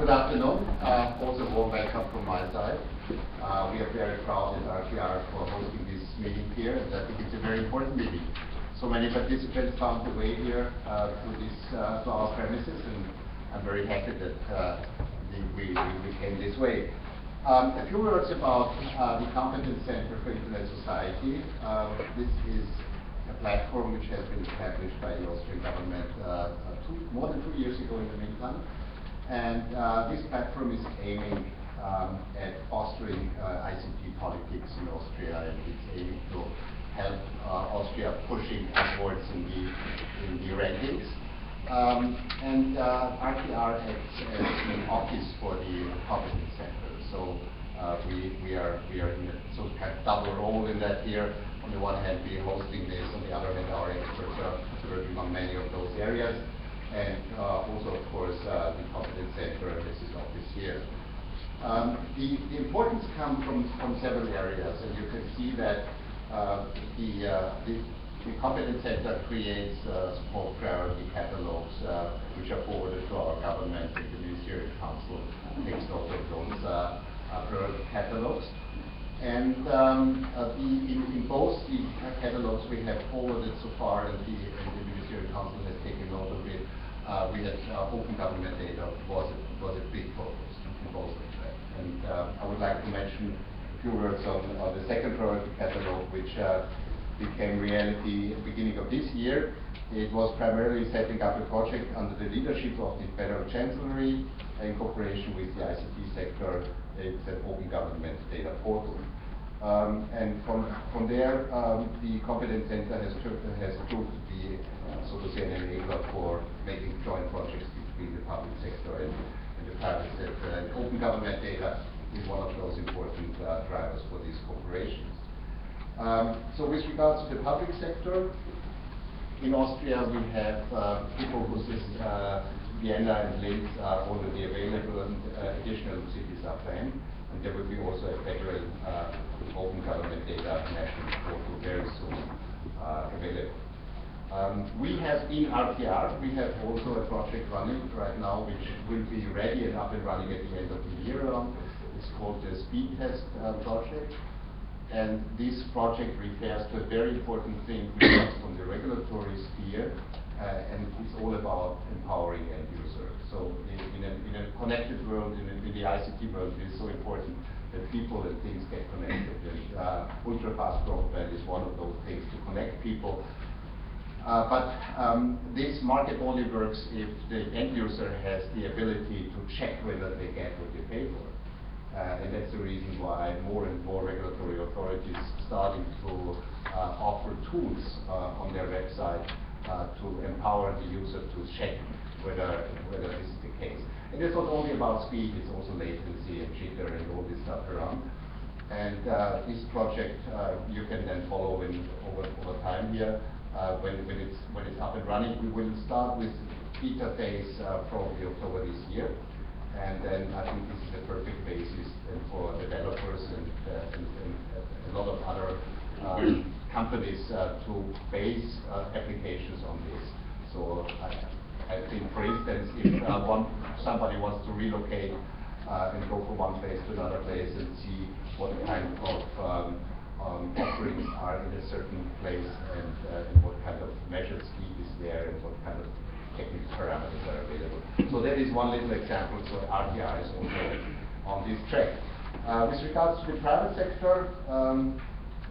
Good afternoon. Also warm welcome from my side. We are very proud at RTR for hosting this meeting here, and I think it's a very important meeting. So many participants found the way here to our premises, and I'm very happy that we came this way. A few words about the Competence Center for Internet Society. This is a platform which has been established by the Austrian government more than 2 years ago in the meantime. And this platform is aiming at fostering ICT politics in Austria, and it's aiming to help Austria pushing upwards in the rankings. And RTR acts as an office for the Competence Center. So we are in a sort of kind of double role in that here. On the one hand, we are hosting this, on the other hand, our experts are working on many of those areas. And also, of course, the Competence Center, this is office here. The importance comes from several areas, and you can see that the Competence Center creates so-called priority catalogs, which are forwarded to our government, and the Ministerial Council takes note of those priority catalogs. And in both the catalogs we have forwarded so far, and the Ministerial Council has taken note of it, we had open government data was a big focus in both of them. And I would like to mention a few words on the second priority catalog, which became reality at the beginning of this year. It was primarily setting up a project under the leadership of the Federal Chancellery in cooperation with the ICT sector. It's an open government data portal. And from there, the Competence Center has proved to be, so to say, an enabler for making joint projects between the public sector and the private sector. And open government data is one of those important drivers for these corporations. So with regards to the public sector, in Austria we have people whose Vienna and Linz are already available, and additional cities are planned. And there will be also a federal open government data national portal very soon available. We have in RTR, we have also a project running right now which will be ready and up and running at the end of the year. It's called the Speed Test project. And this project refers to a very important thing which comes from the regulatory sphere, and it's all about empowering end users. So in a connected world, in the ICT world, it is so important that people and things get connected. And ultra-fast broadband is one of those things to connect people. But this market only works if the end user has the ability to check whether they get what they pay for. And that's the reason why more and more regulatory authorities starting to offer tools on their website to empower the user to check whether this is the case. And it's not only about speed, it's also latency and jitter and all this stuff around. And this project you can then follow over time here. When it's up and running, we will start with beta phase probably October this year. And then I think this is a perfect basis for developers and a lot of other companies to base applications on this. So I think, for instance, if somebody wants to relocate and go from one place to another place and see what kind of offerings are in a certain place and what kind of measured speed is there and what kind of technical parameters are available. So that is one little example. So RTR is also on this track. With regards to the private sector,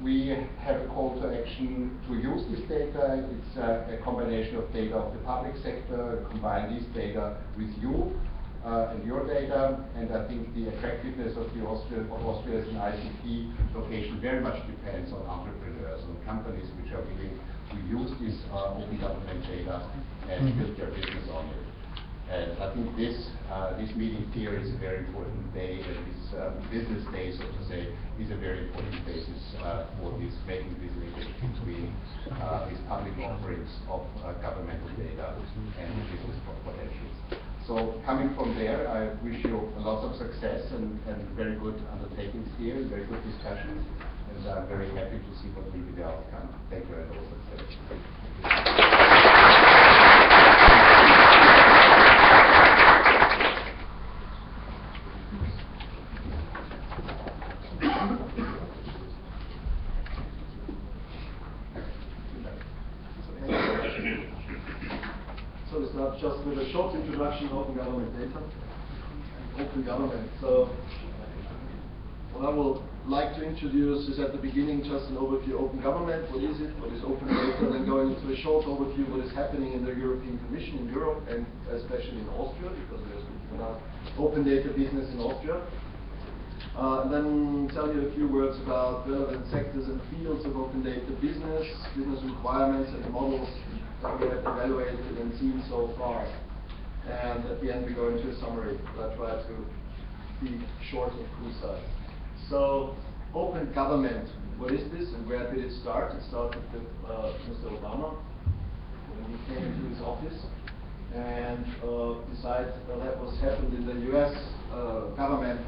we have a call to action to use this data. It's a combination of data of the public sector, combine this data with you and your data. And I think the attractiveness of Austria as an ICT location very much depends on entrepreneurs, on companies which are willing to use this open government data and build their business on it. And I think this meeting here is a very important day, and this business day, so to say, is a very important basis for this, making this linkage between these public offerings of governmental data and the business potentials. So coming from there, I wish you lots of success and very good undertakings here, very good discussions, and I'm very happy to see what will be the outcome. Thank you, and all success. start just with a short introduction of open government data. Open government. So what I would like to introduce is at the beginning just an overview of open government. What is it? What is open data? Then going into a short overview what is happening in the European Commission in Europe and especially in Austria, because we are speaking about open data business in Austria. And then tell you a few words about relevant sectors and fields of open data business, business requirements and models that we have evaluated and seen so far. And at the end we go into a summary. I try to be short and concise. So, open government, what is this and where did it start? It started with Mr. Obama when he came into his office. And besides that was happened in the US government,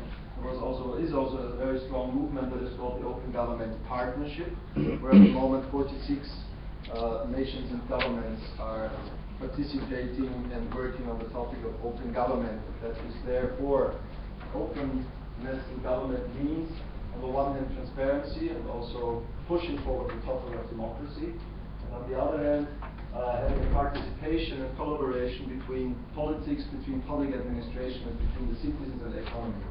there is also a very strong movement that is called the Open Government Partnership, where at the moment 46 nations and governments are participating and working on the topic of open government. That is therefore openness in government means, on the one hand, transparency and also pushing forward the topic of democracy, and on the other hand, having a participation and collaboration between politics, between public administration, and between the citizens and the economy.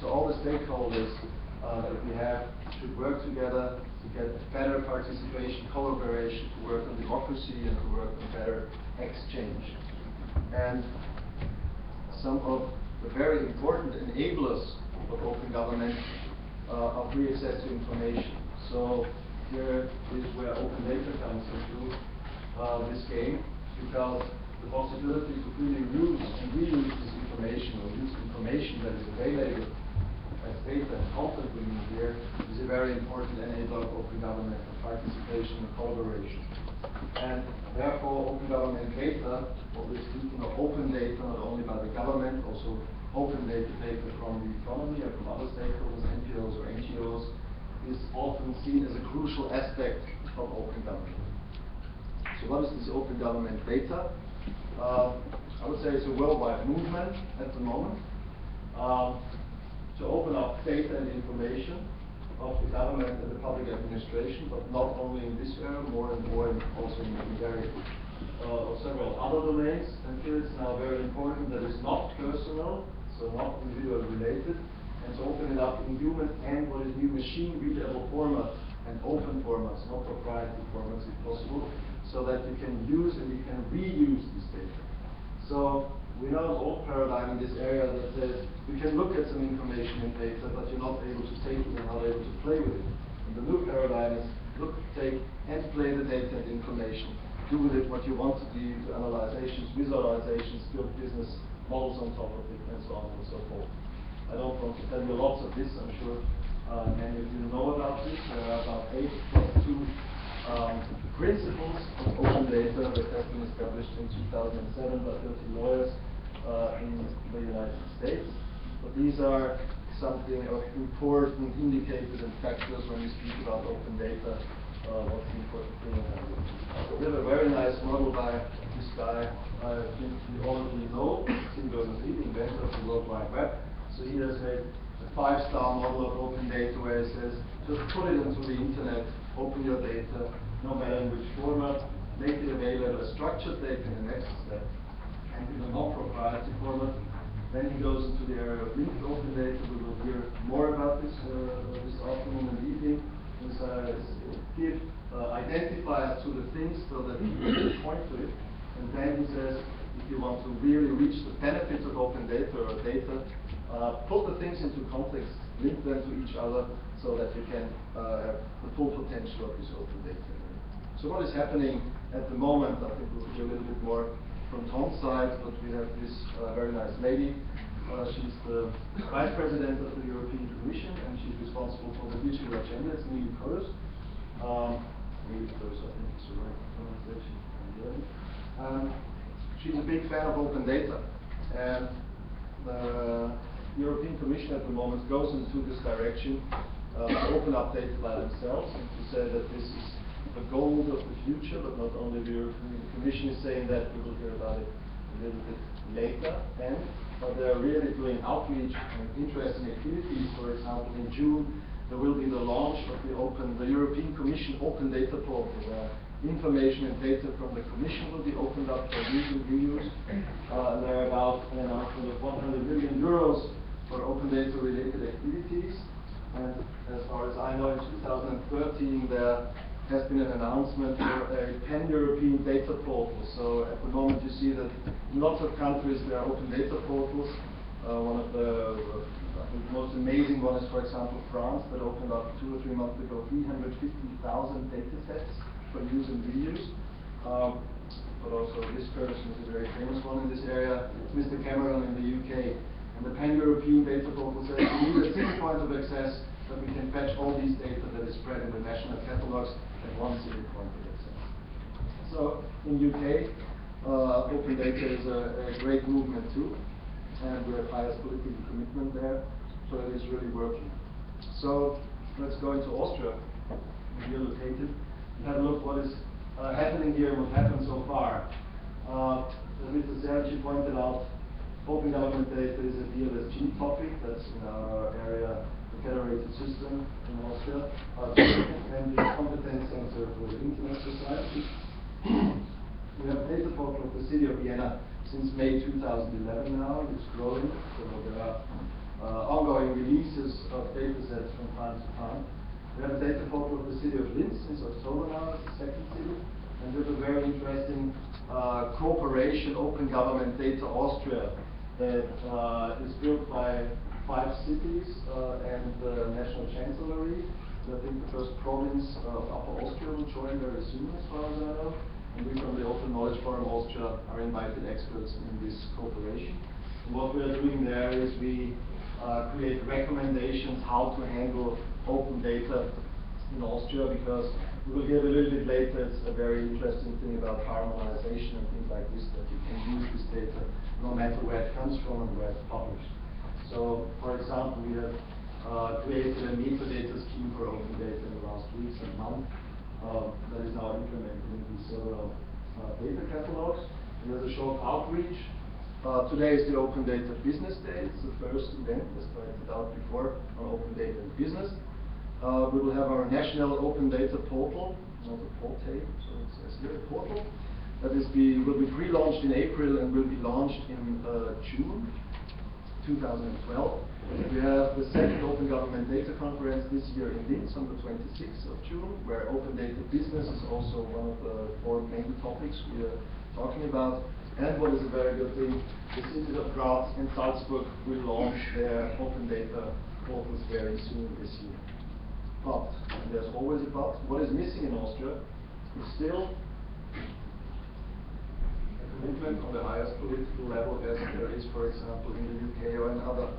So all the stakeholders that we have should work together to get better participation, collaboration, to work on democracy and to work on better exchange. And some of the very important enablers of open government are free access to information. So here is where open data comes into this game, because the possibility to freely use and reuse this information or use information that is available as data and content we need here is a very important enabler of open government and participation and collaboration. And therefore open government data, what we're speaking of open data not only by the government, also open data from the economy and from other stakeholders, NPOs or NGOs, is often seen as a crucial aspect of open government. So what is this open government data? I would say it's a worldwide movement at the moment to open up data and information of the government and the public administration, but not only in this area, more and more also in the area of several other domains. And here it's now very important that it's not personal, so not individual related, and to open it up in human and what is new machine readable formats and open formats, not proprietary formats if possible, so that you can use and you can reuse this data. So we know an old paradigm in this area that says you can look at some information and data, but you're not able to take it and not able to play with it. And the new paradigm is look, take, and play the data and information. Do with it what you want to do, analyzations, visualizations, build business models on top of it, and so on and so forth. I don't want to tell you lots of this, I'm sure many of you know about this. There are about 8 plus 2 principles of open data that have been established in 2007 by 30 lawyers in the United States. But these are something of important indicators and factors when we speak about open data, what's the important thing. So we have a very nice model by this guy, I think you already know, the inventor of the World Wide Web. So he has made a 5-star model of open data where he says, just put it into the internet, open your data, no matter in which format, make it available as structured data in the next step, and in a non-proprietary format. Then he goes into the area of linked open data. We will hear more about this this afternoon and evening. Give identifiers to the things so that you can point to it. And then he says, if you want to really reach the benefits of open data or data, put the things into context, link them to each other so that you can have the full potential of this open data. So what is happening at the moment, I think we'll hear a little bit more from Tom's side, but we have this very nice lady. She's the Vice President of the European Commission, and she's responsible for the digital agenda. It's Neelie Kroes. Neelie Kroes, I think it's the right pronunciation. She's a big fan of open data, and the European Commission at the moment goes into this direction to open up data by themselves and to say that this is the gold of the future, but not only the European Commission is saying that, we will hear about it a little bit later, and they're really doing outreach and interesting activities. For example, in June there will be the launch of the European Commission Open Data Portal, where information and data from the Commission will be opened up for use and reuse. And there are about an announcement of 100 million euros for open data related activities. And as far as I know, in 2013 there has been an announcement for a pan-European data portal. So at the moment you see that in lots of countries there are open data portals. One of the I think most amazing one is, for example, France, that opened up 2 or 3 months ago 350,000 data sets for use and reuse. But also this person is a very famous one in this area. It's Mr. Cameron in the UK. And the pan-European data portal says we need a single point of access that we can fetch all these data that is spread in the national catalogs at one single point of access. So in UK, open data is a great movement too. And we have highest political commitment there, so it is really working. So let's go into Austria, where we are located, and have a look what is happening here and what happened so far. As Mr. Serentschy pointed out, open government data is a DLSG topic. That's in our area, the federated system in Austria, and the competence center for the Internet Society. We have data portal of the City of Vienna since May 2011 now. It's growing, so there are ongoing releases of data sets from time to time. We have a data portal of the City of Linz since October now, it's the second city, and we have a very interesting cooperation, Open Government Data Austria, that is built by 5 cities and the National Chancellery. I think the first province of Upper Austria will join very soon, as far as I know. And we from the Open Knowledge Forum Austria are invited experts in this cooperation. And what we are doing there is we create recommendations how to handle open data in Austria, because we will hear a little bit later, it's a very interesting thing about harmonization and things like this, that you can use this data no matter where it comes from and where it's published. So, for example, we have created a metadata scheme for open data in the last weeks and months. That is now implemented into several data catalogs. And there's a short outreach. Today is the Open Data Businessday. It's the first event, as pointed out before, on open data and business. We will have our national open data portal, not a portal, so it says here a portal. That is will be pre-launched in April and will be launched in June 2012. We have the second Open Government Data Conference this year in Linz on the 26th of June, where open data business is also one of the 4 main topics we are talking about. And what is a very good thing, the cities of Graz and Salzburg will launch their open data portals very soon this year. But, and there's always a but, what is missing in Austria is still a commitment on the highest political level as there is, for example, in the UK or in other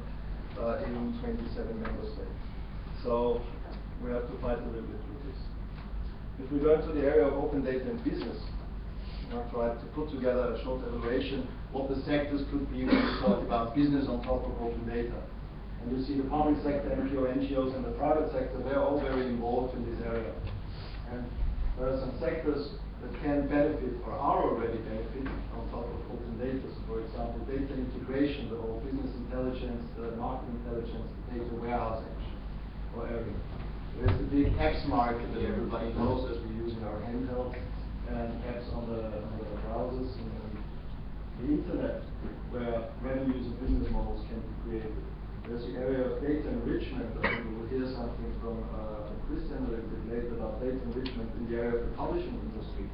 EU 27 member states. So we have to fight a little bit with this. If we go into the area of open data and business, I've tried to put together a short evaluation what the sectors could be when we talk about business on top of open data. And you see the public sector, NGOs, and the private sector, they're all very involved in this area. And there are some sectors that can benefit or are already benefiting on top of open data. So for example, data integration, the whole business intelligence, the market intelligence, the data warehouse action or area. There's the big apps market that everybody knows as we're using our handhelds and apps on the browsers and the internet, where revenues and business models can be created. There's the area of data enrichment. I think we will hear something from Christian a little bit later about data enrichment in the area of the publishing industry.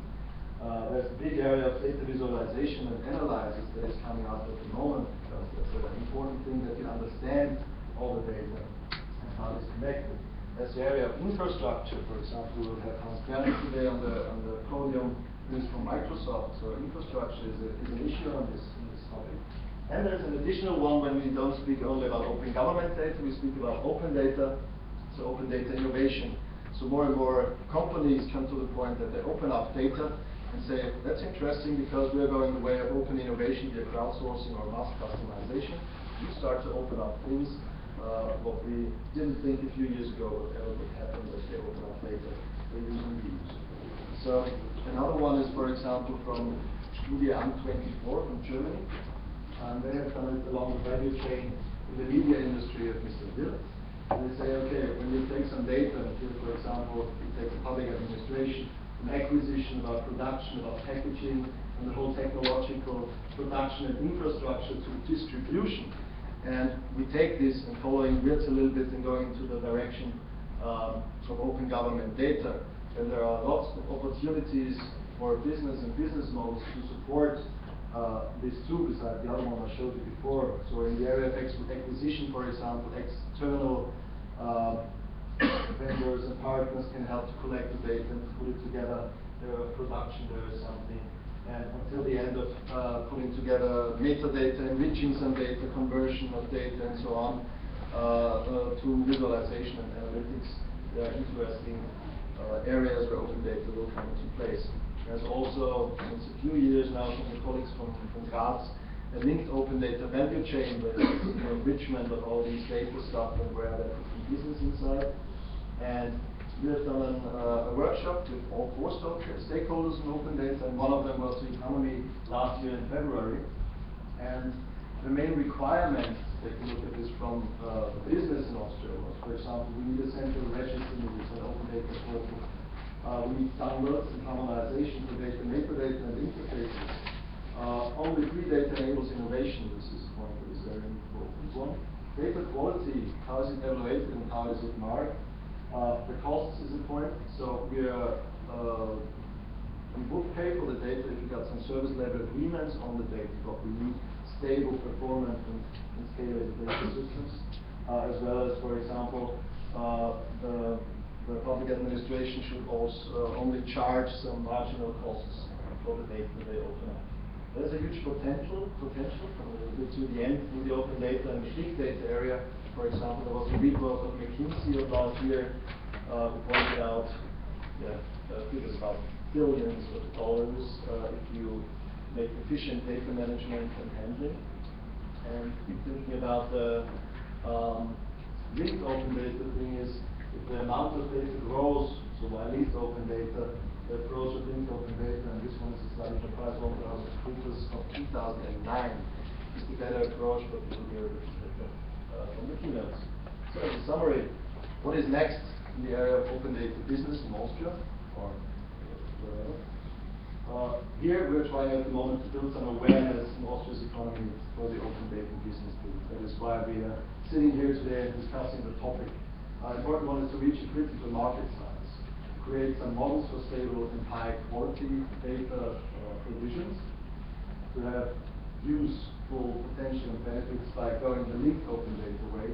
There's a big area of data visualization and analysis that is coming up at the moment, because that's an important thing that you understand all the data and how it's connected. There's the area of infrastructure. For example, we will have Hans Bernd today on the podium, who is from Microsoft. So infrastructure is an issue on this topic. And there's an additional one when we don't speak only about open government data, we speak about open data, so open data innovation. So more and more companies come to the point that they open up data and say, that's interesting because we're going the way of open innovation via crowdsourcing or mass customization. We start to open up things, what we didn't think a few years ago would ever happen, that they open up data they use and reuse. So another one is, for example, from Studie An24 from Germany. And they have done it along the value chain in the media industry of Mr. Dirschl. And they say, okay, when you take some data, here, for example, you take the public administration, acquisition, about production, about packaging, and the whole technological production and infrastructure to distribution. And we take this and following Wirtz a little bit and going into the direction of open government data. And there are lots of opportunities for business and business models to support this too, besides the other one I showed you before. So in the area of acquisition, for example, external vendors and partners can help to collect the data and put it together. There are production, there is something. And until the end of putting together metadata, enriching some data, conversion of data, and so on, to visualization and analytics. There are interesting areas where open data will come into place. There's also, since a few years now, from the colleagues from Graz, a linked open data value chain with enrichment of all these data stuff and where there could be business inside. And we have done a workshop with all 4 stakeholders in open data, and one of them was the economy last year in February. And the main requirement, take a look at this from the business in Austria, was, for example, we need a central register with an open data portal. We need standards and harmonization for data, metadata, and interfaces. Only free data enables innovation. This is a point that is very important one. Data quality, how is it evaluated and how is it marked? The costs is a point. So we would pay for the data if we got some service level agreements on the data, but we need stable performance and scalable data systems, as well as, for example, the public administration should also only charge some marginal costs for the data they open up. There's a huge potential from to the end in the open data and the big data area. For example, there was a report of McKinsey of last year who pointed out figures about billions of dollars if you make efficient data management and handling. And thinking about the linked open data thing is, if the amount of data grows, so while linked open data, the approach of linked open data, and this one is a study from PricewaterhouseCoopers of 2009, is the better approach, but we will hear a bit from the keynotes. So in summary, what is next in the area of open data business in Austria, or wherever? Here we're trying at the moment to build some awareness in Austria's economy for the open data business field. That is why we are sitting here today and discussing the topic. Important one is to reach a critical market size, create some models for stable and high quality data provisions, to have useful potential and benefits by going the linked open data way,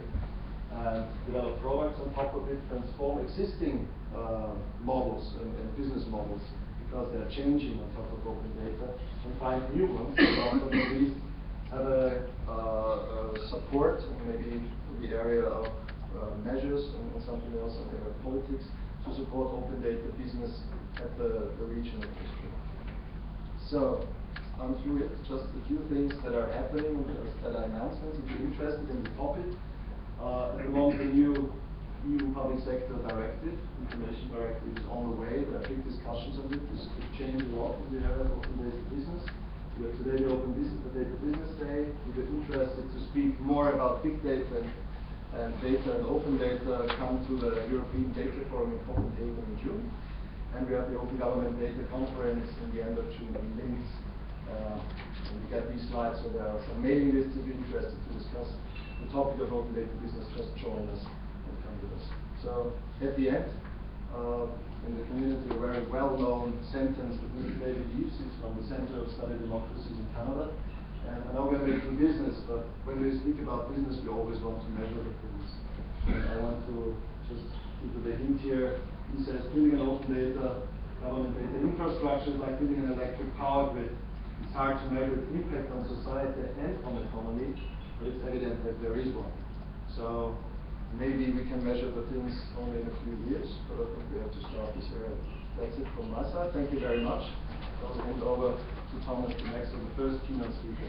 and develop products on top of it, transform existing models and business models, because they're changing on top of open data, and find new ones, and at least have a support, maybe in the area of measures and something else in the area of politics, to support open data business at the regional level. So, I'm through it, just a few things that are happening, that are announcements. If you're interested in the topic, at the moment the new EU Public Sector Directive, Information Directive, is on the way. There are big discussions on it. This could change a lot in the area of open data business. We have today the Data Businessday. If you're interested to speak more about big data and data and open data, come to the European Data Forum in Copenhagen in June. And we have the Open Government Data Conference in the end of June in Linz. And we got these slides, so there are some mailing lists if you're interested to discuss the topic of open data business. Just join us and come with us. So at the end, in the community, a very well-known sentence that David Eves is from the Center of Study Democracies in Canada. And I know we're making business, but when we speak about business, we always want to measure the things. And I want to just give you the hint here. He says building an open data, government data infrastructure is like building an electric power grid. It's hard to measure its impact on society and on economy, but it's evident that there is one. So maybe we can measure the things only in a few years, but I think we have to start this area. That's it from my side. Thank you very much. I'll hand over to Thomas, the next of the first keynote speaker.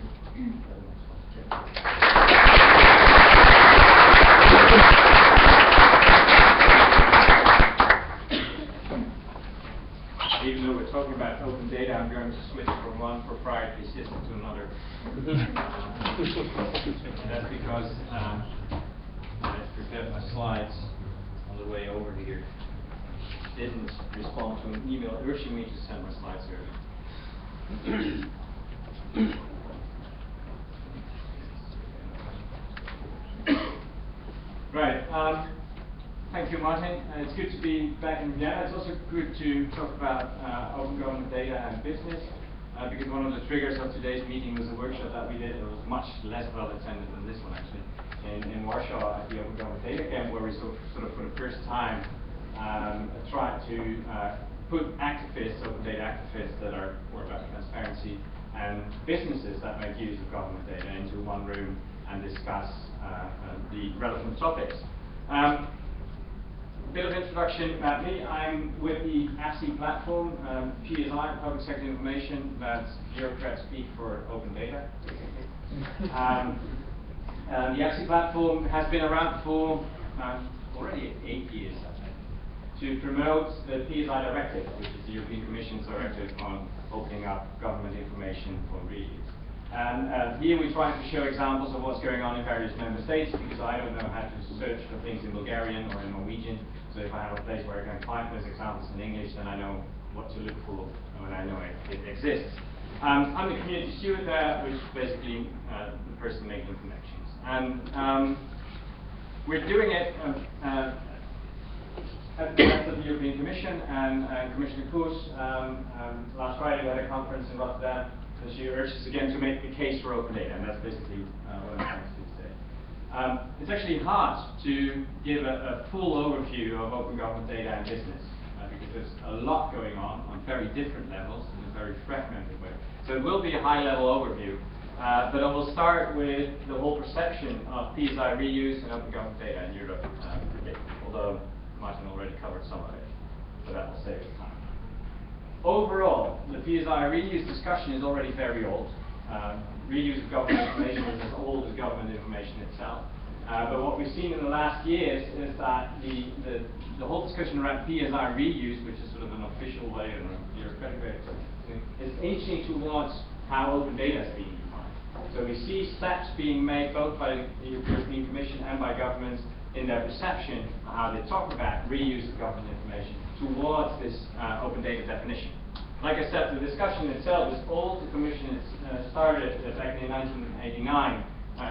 Even though we're talking about open data, I'm going to switch from one proprietary system to another. That's because I prepared my slides on the way over here. didn't respond to an email urging me to send my slides early. Right. Thank you, Martin. It's good to be back in Vienna. It's also good to talk about open government data and business, because one of the triggers of today's meeting was a workshop that we did. It was much less well attended than this one, actually, in Warsaw at the Open Government Data Camp, where we sort of for the first time tried to put activists, open data activists that are more about transparency, and businesses that make use of government data into one room and discuss the relevant topics. A bit of introduction about me. I'm with the ePSI platform, PSI, Public Sector Information. That's bureaucrat speak for open data. The ePSI platform has been around for already 8 years, I think, to promote the PSI directive, which is the European Commission's directive on opening up government information for reuse. And here we try to show examples of what's going on in various member states, because I don't know how to search for things in Bulgarian or in Norwegian. So if I have a place where I can find those examples in English, then I know what to look for when I know it exists. I'm the community steward there, which is basically the person making connections. And we're doing it at the behest of the European Commission and Commissioner Koos. Last Friday we had a conference in Rotterdam. So she urges again to make the case for open data, and that's basically what I'm trying to do today. It's actually hard to give a full overview of open government data and business, because there's a lot going on very different levels in a very fragmented way. So it will be a high-level overview, but I will start with the whole perception of PSI reuse and open government data in Europe, although Martin already covered some of it, so that will save us time. Overall, the PSI reuse discussion is already very old. Reuse of government information is as old as government information itself. But what we've seen in the last years is that the whole discussion around PSI reuse, which is sort of an official way and a bureaucratic way, is inching towards how open data is being defined. So we see steps being made both by the European Commission and by governments in their perception of how they talk about reuse of government information towards this open data definition. Like I said, the discussion itself is old. The Commission started back in 1989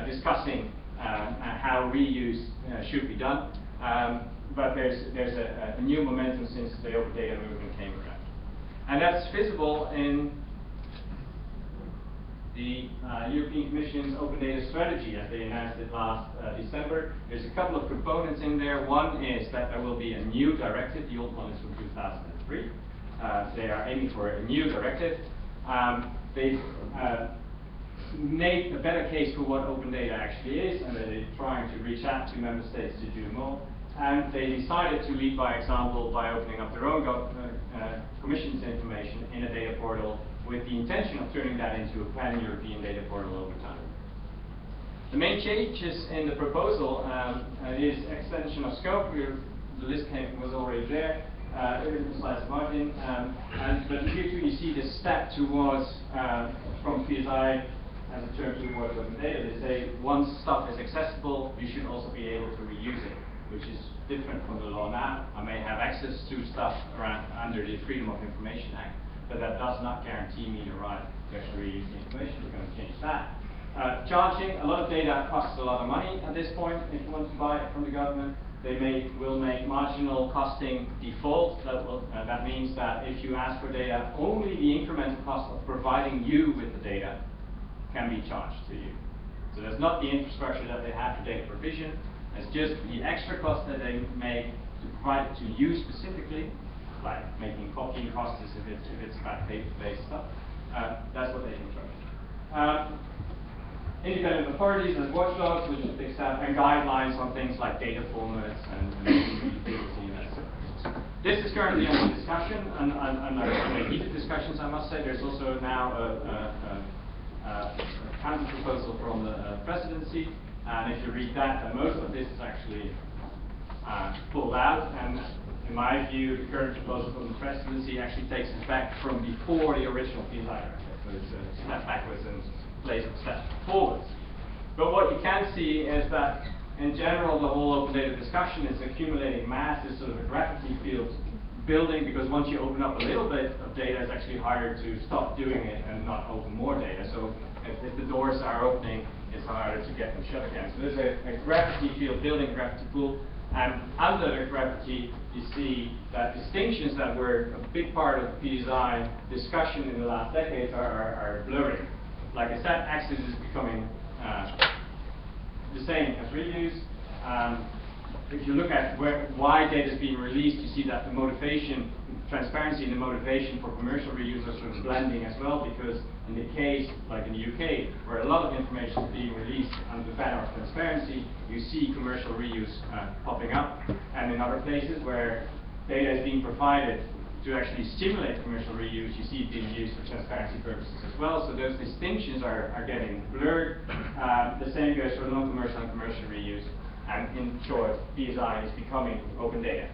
discussing how reuse should be done, but there's a new momentum since the open data movement came around. And that's visible in the European Commission's open data strategy as they announced it last December. There's a couple of components in there. One is that there will be a new directive. The old one is from 2003. They are aiming for a new directive. They've made a better case for what open data actually is, and they're trying to reach out to member states to do more. And they decided to lead by example by opening up their own Commission's information in a data portal, with the intention of turning that into a pan-European data portal over time. The main changes in the proposal is extension of scope. The list was already there. The slides of Martin. But here too you see the step towards, from PSI as a term towards open data. They say once stuff is accessible, you should also be able to reuse it, which is different from the law now. I may have access to stuff under the Freedom of Information Act, but that does not guarantee me the right to actually reuse the information. We're going to change that. Charging, a lot of data costs a lot of money at this point if you want to buy it from the government. They will make marginal costing default. That means that if you ask for data, only the incremental cost of providing you with the data can be charged to you. So there's not the infrastructure that they have for data provision. It's just the extra cost that they make to provide it to you specifically, like making copying costs if it's about paper-based stuff. That's what they can charge. Independent authorities as watchdogs, which is a big step, and guidelines on things like data formats and privacy and that sort of thing. This is currently under discussion, and heated discussions, I must say. There's also now a counter proposal from the presidency, and if you read that, then most of this is actually pulled out. And in my view, the current proposal from the presidency actually takes us back from before the original PSI directive. So it's a step backwards and plays a step forwards. But what you can see is that, in general, the whole open data discussion is accumulating mass. There's sort of a gravity field building, because once you open up a little bit of data, it's actually harder to stop doing it and not open more data. So if the doors are opening, it's harder to get them shut again. So there's a gravity field building, gravity pool, and under the gravity, you see that distinctions that were a big part of the PSI discussion in the last decades are blurring. Like I said, access is becoming the same as reuse. If you look at why data is being released, you see that the motivation, transparency and the motivation for commercial reuse are sort of blending as well, because in the case, like in the UK, where a lot of information is being released under the banner of transparency, you see commercial reuse popping up. And in other places where data is being provided to actually stimulate commercial reuse, you see it being used for transparency purposes as well. So those distinctions are getting blurred. The same goes for non-commercial and commercial reuse. And in short, PSI is becoming open data.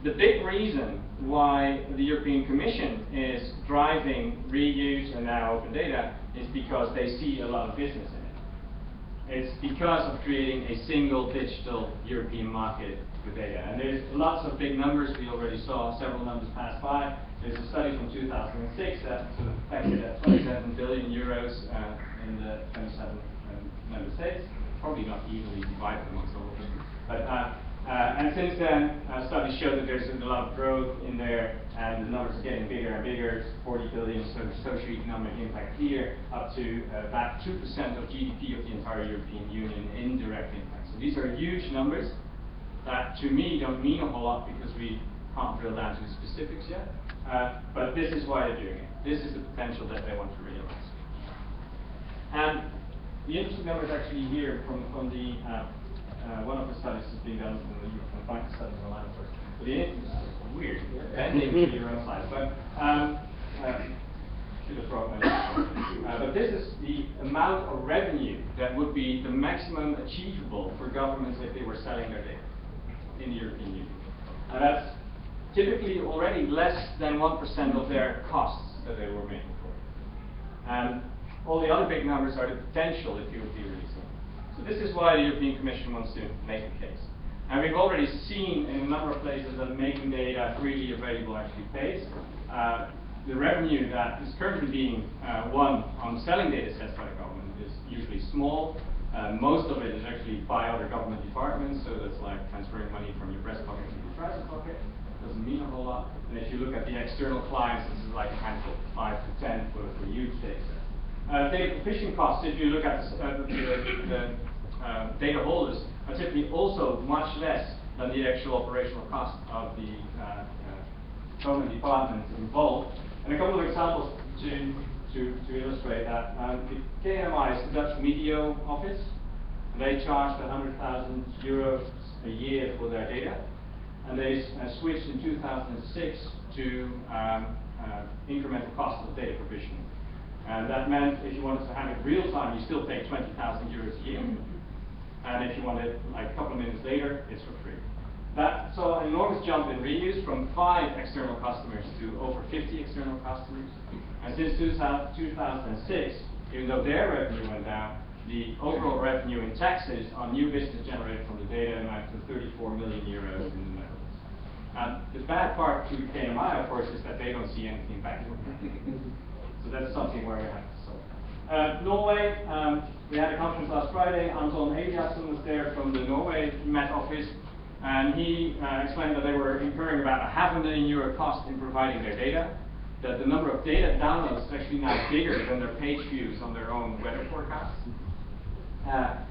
The big reason why the European Commission is driving reuse and now open data is because they see a lot of business in it. It's because of creating a single digital European market for data. And there's lots of big numbers. We already saw several numbers pass by. There's a study from 2006 that sort of expected at 27 billion euros in the 27 member states. Probably not evenly divided amongst all of them. But, and since then, studies show that there's a lot of growth in there, and the numbers are getting bigger and bigger. It's 40 billion socioeconomic impact here, up to about 2% of GDP of the entire European Union in direct impact. So these are huge numbers that, to me, don't mean a whole lot because we can't drill down to the specifics yet. But this is why they're doing it. This is the potential that they want to realize. And the interesting number is actually here from the one of the studies that's being done. You can find the studies online, of course. But the interesting is weird, bending to your own slides. But should have brought my but this is the amount of revenue that would be the maximum achievable for governments if they were selling their data in the European Union. And that's typically already less than 1% of their costs that they were making for it. And all the other big numbers are the potential if you would be releasing. So this is why the European Commission wants to make a case. And we've already seen in a number of places that making data freely available actually pays. The revenue that is currently being won on selling data sets by the government is usually small. Most of it is actually by other government departments, so that's like transferring money from your breast pocket to your trouser pocket. Doesn't mean a whole lot. And if you look at the external clients, this is like a handful, 5 to 10 for huge data sets. Data provision costs, if you look at the data holders, are typically also much less than the actual operational cost of the government departments involved. And a couple of examples to illustrate that. The KMI is the Dutch Media Office. They charged 100,000 euros a year for their data. And they switched in 2006 to incremental cost of data provisioning. And that meant if you wanted to have it real time, you still pay 20,000 euros a year. And if you want it like a couple of minutes later, it's for free. That saw an enormous jump in reuse from 5 external customers to over 50 external customers. And since 2006, even though their revenue went down, the overall revenue in taxes on new business generated from the data amounted to 34 million euros in the Netherlands. The bad part to KMI, of course, is that they don't see anything back. So that's something where we have to solve. Norway, we had a conference last Friday. Anton Eliasson was there from the Norway Met Office, and he explained that they were incurring about €500,000 cost in providing their data, that the number of data downloads is actually now bigger than their page views on their own weather forecasts.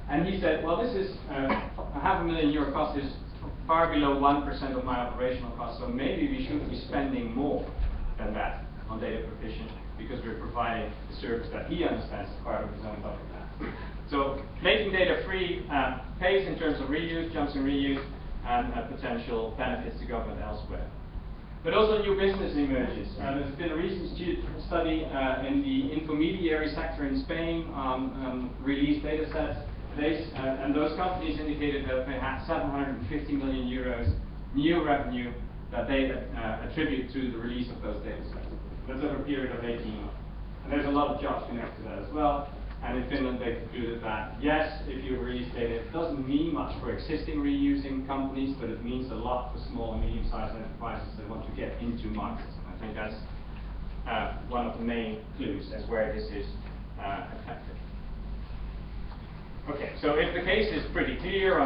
And he said, well, this is €500,000 cost is far below 1% of my operational cost, so maybe we should be spending more than that on data provision, because we're providing the service that he understands as part of his own public plan. So making data free pays in terms of reuse, jumps in reuse, and potential benefits to government elsewhere. But also new business emerges. There's been a recent study in the intermediary sector in Spain on released data sets. And those companies indicated that they had 750 million euros new revenue that they attribute to the release of those data sets. That's over a period of 18 months. And there's a lot of jobs connected to that as well. And in Finland, they concluded that, yes, if you reuse data, it doesn't mean much for existing reusing companies, but it means a lot for small and medium-sized enterprises that want to get into markets. I think that's one of the main clues as where this is effective. Okay, so if the case is pretty clear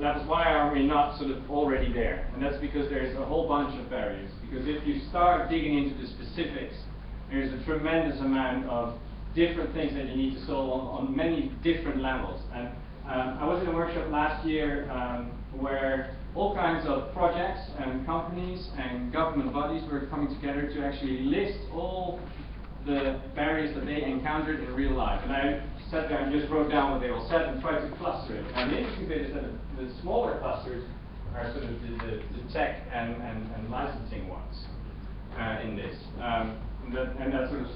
that's why are we not sort of already there? And that's because there's a whole bunch of barriers. Because if you start digging into the specifics, there's a tremendous amount of different things that you need to solve on many different levels. And I was in a workshop last year where all kinds of projects and companies and government bodies were coming together to actually list all the barriers that they encountered in real life. And I sat there and just wrote down what they all said and tried to cluster it. And the interesting bit is that the smaller clusters are sort of the tech and licensing ones in this. And that sort of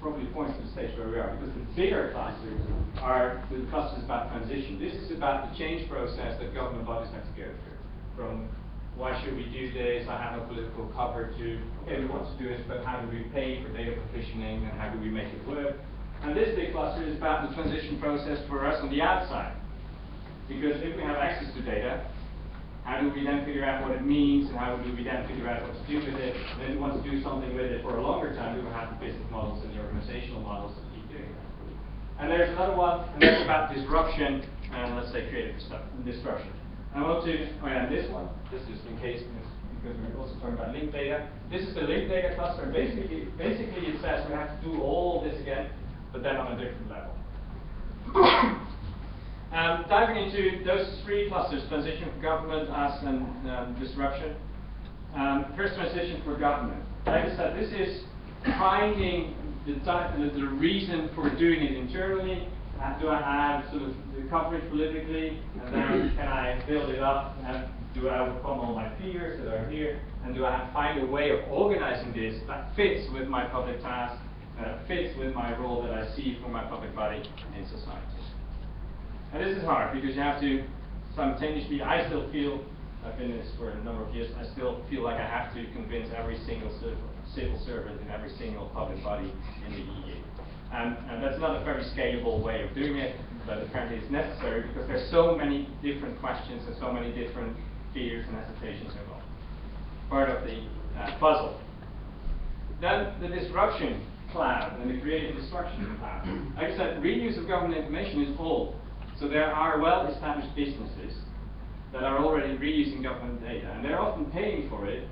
probably points to the stage where we are, because the bigger clusters are the clusters about transition. This is about the change process that government bodies have to go through. From why should we do this? I have a political cover to, okay, we want to do this, but how do we pay for data provisioning and how do we make it work? And this big cluster is about the transition process for us on the outside. Because if we have access to data, how do we then figure out what it means, and how do we then figure out what to do with it? And if we want to do something with it for a longer time, we will have the business models and the organizational models to keep doing that. And there's another one, and that's about disruption, and let's say creative disruption. I want to, this one, this is in case, because we're also talking about linked data. This is the linked data cluster, and basically it says we have to do all this again, but then on a different level. Diving into those three clusters, transition for government, us, and disruption. First, transition for government. Like I said, this is finding the reason for doing it internally. Do I have sort of the coverage politically, and then can I build it up? And do I overcome all my fears that are here? And do I find a way of organizing this that fits with my public task, fits with my role that I see for my public body in society? And this is hard because you have to simultaneously, I still feel, I've been in this for a number of years, I still feel like I have to convince every single civil servant in every single public body in the EU. And that's not a very scalable way of doing it, but apparently it's necessary because there's so many different questions and so many different fears and hesitations involved. Part of the puzzle. Then the disruption cloud and the creative destruction cloud. Like I said, reuse of government information is old. So there are well-established businesses that are already reusing government data, and they're often paying for it,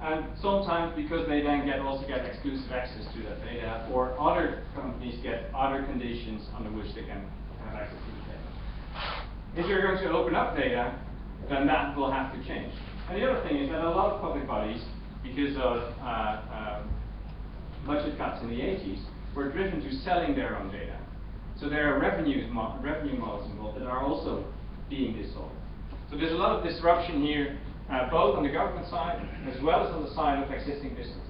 and sometimes because they then also get exclusive access to that data, or other companies get other conditions under which they can have access to the data. If you're going to open up data, then that will have to change. And the other thing is that a lot of public bodies, because of budget cuts in the 80s, were driven to selling their own data. So there are revenue models involved that are also being dissolved. So there's a lot of disruption here, both on the government side as well as on the side of existing businesses.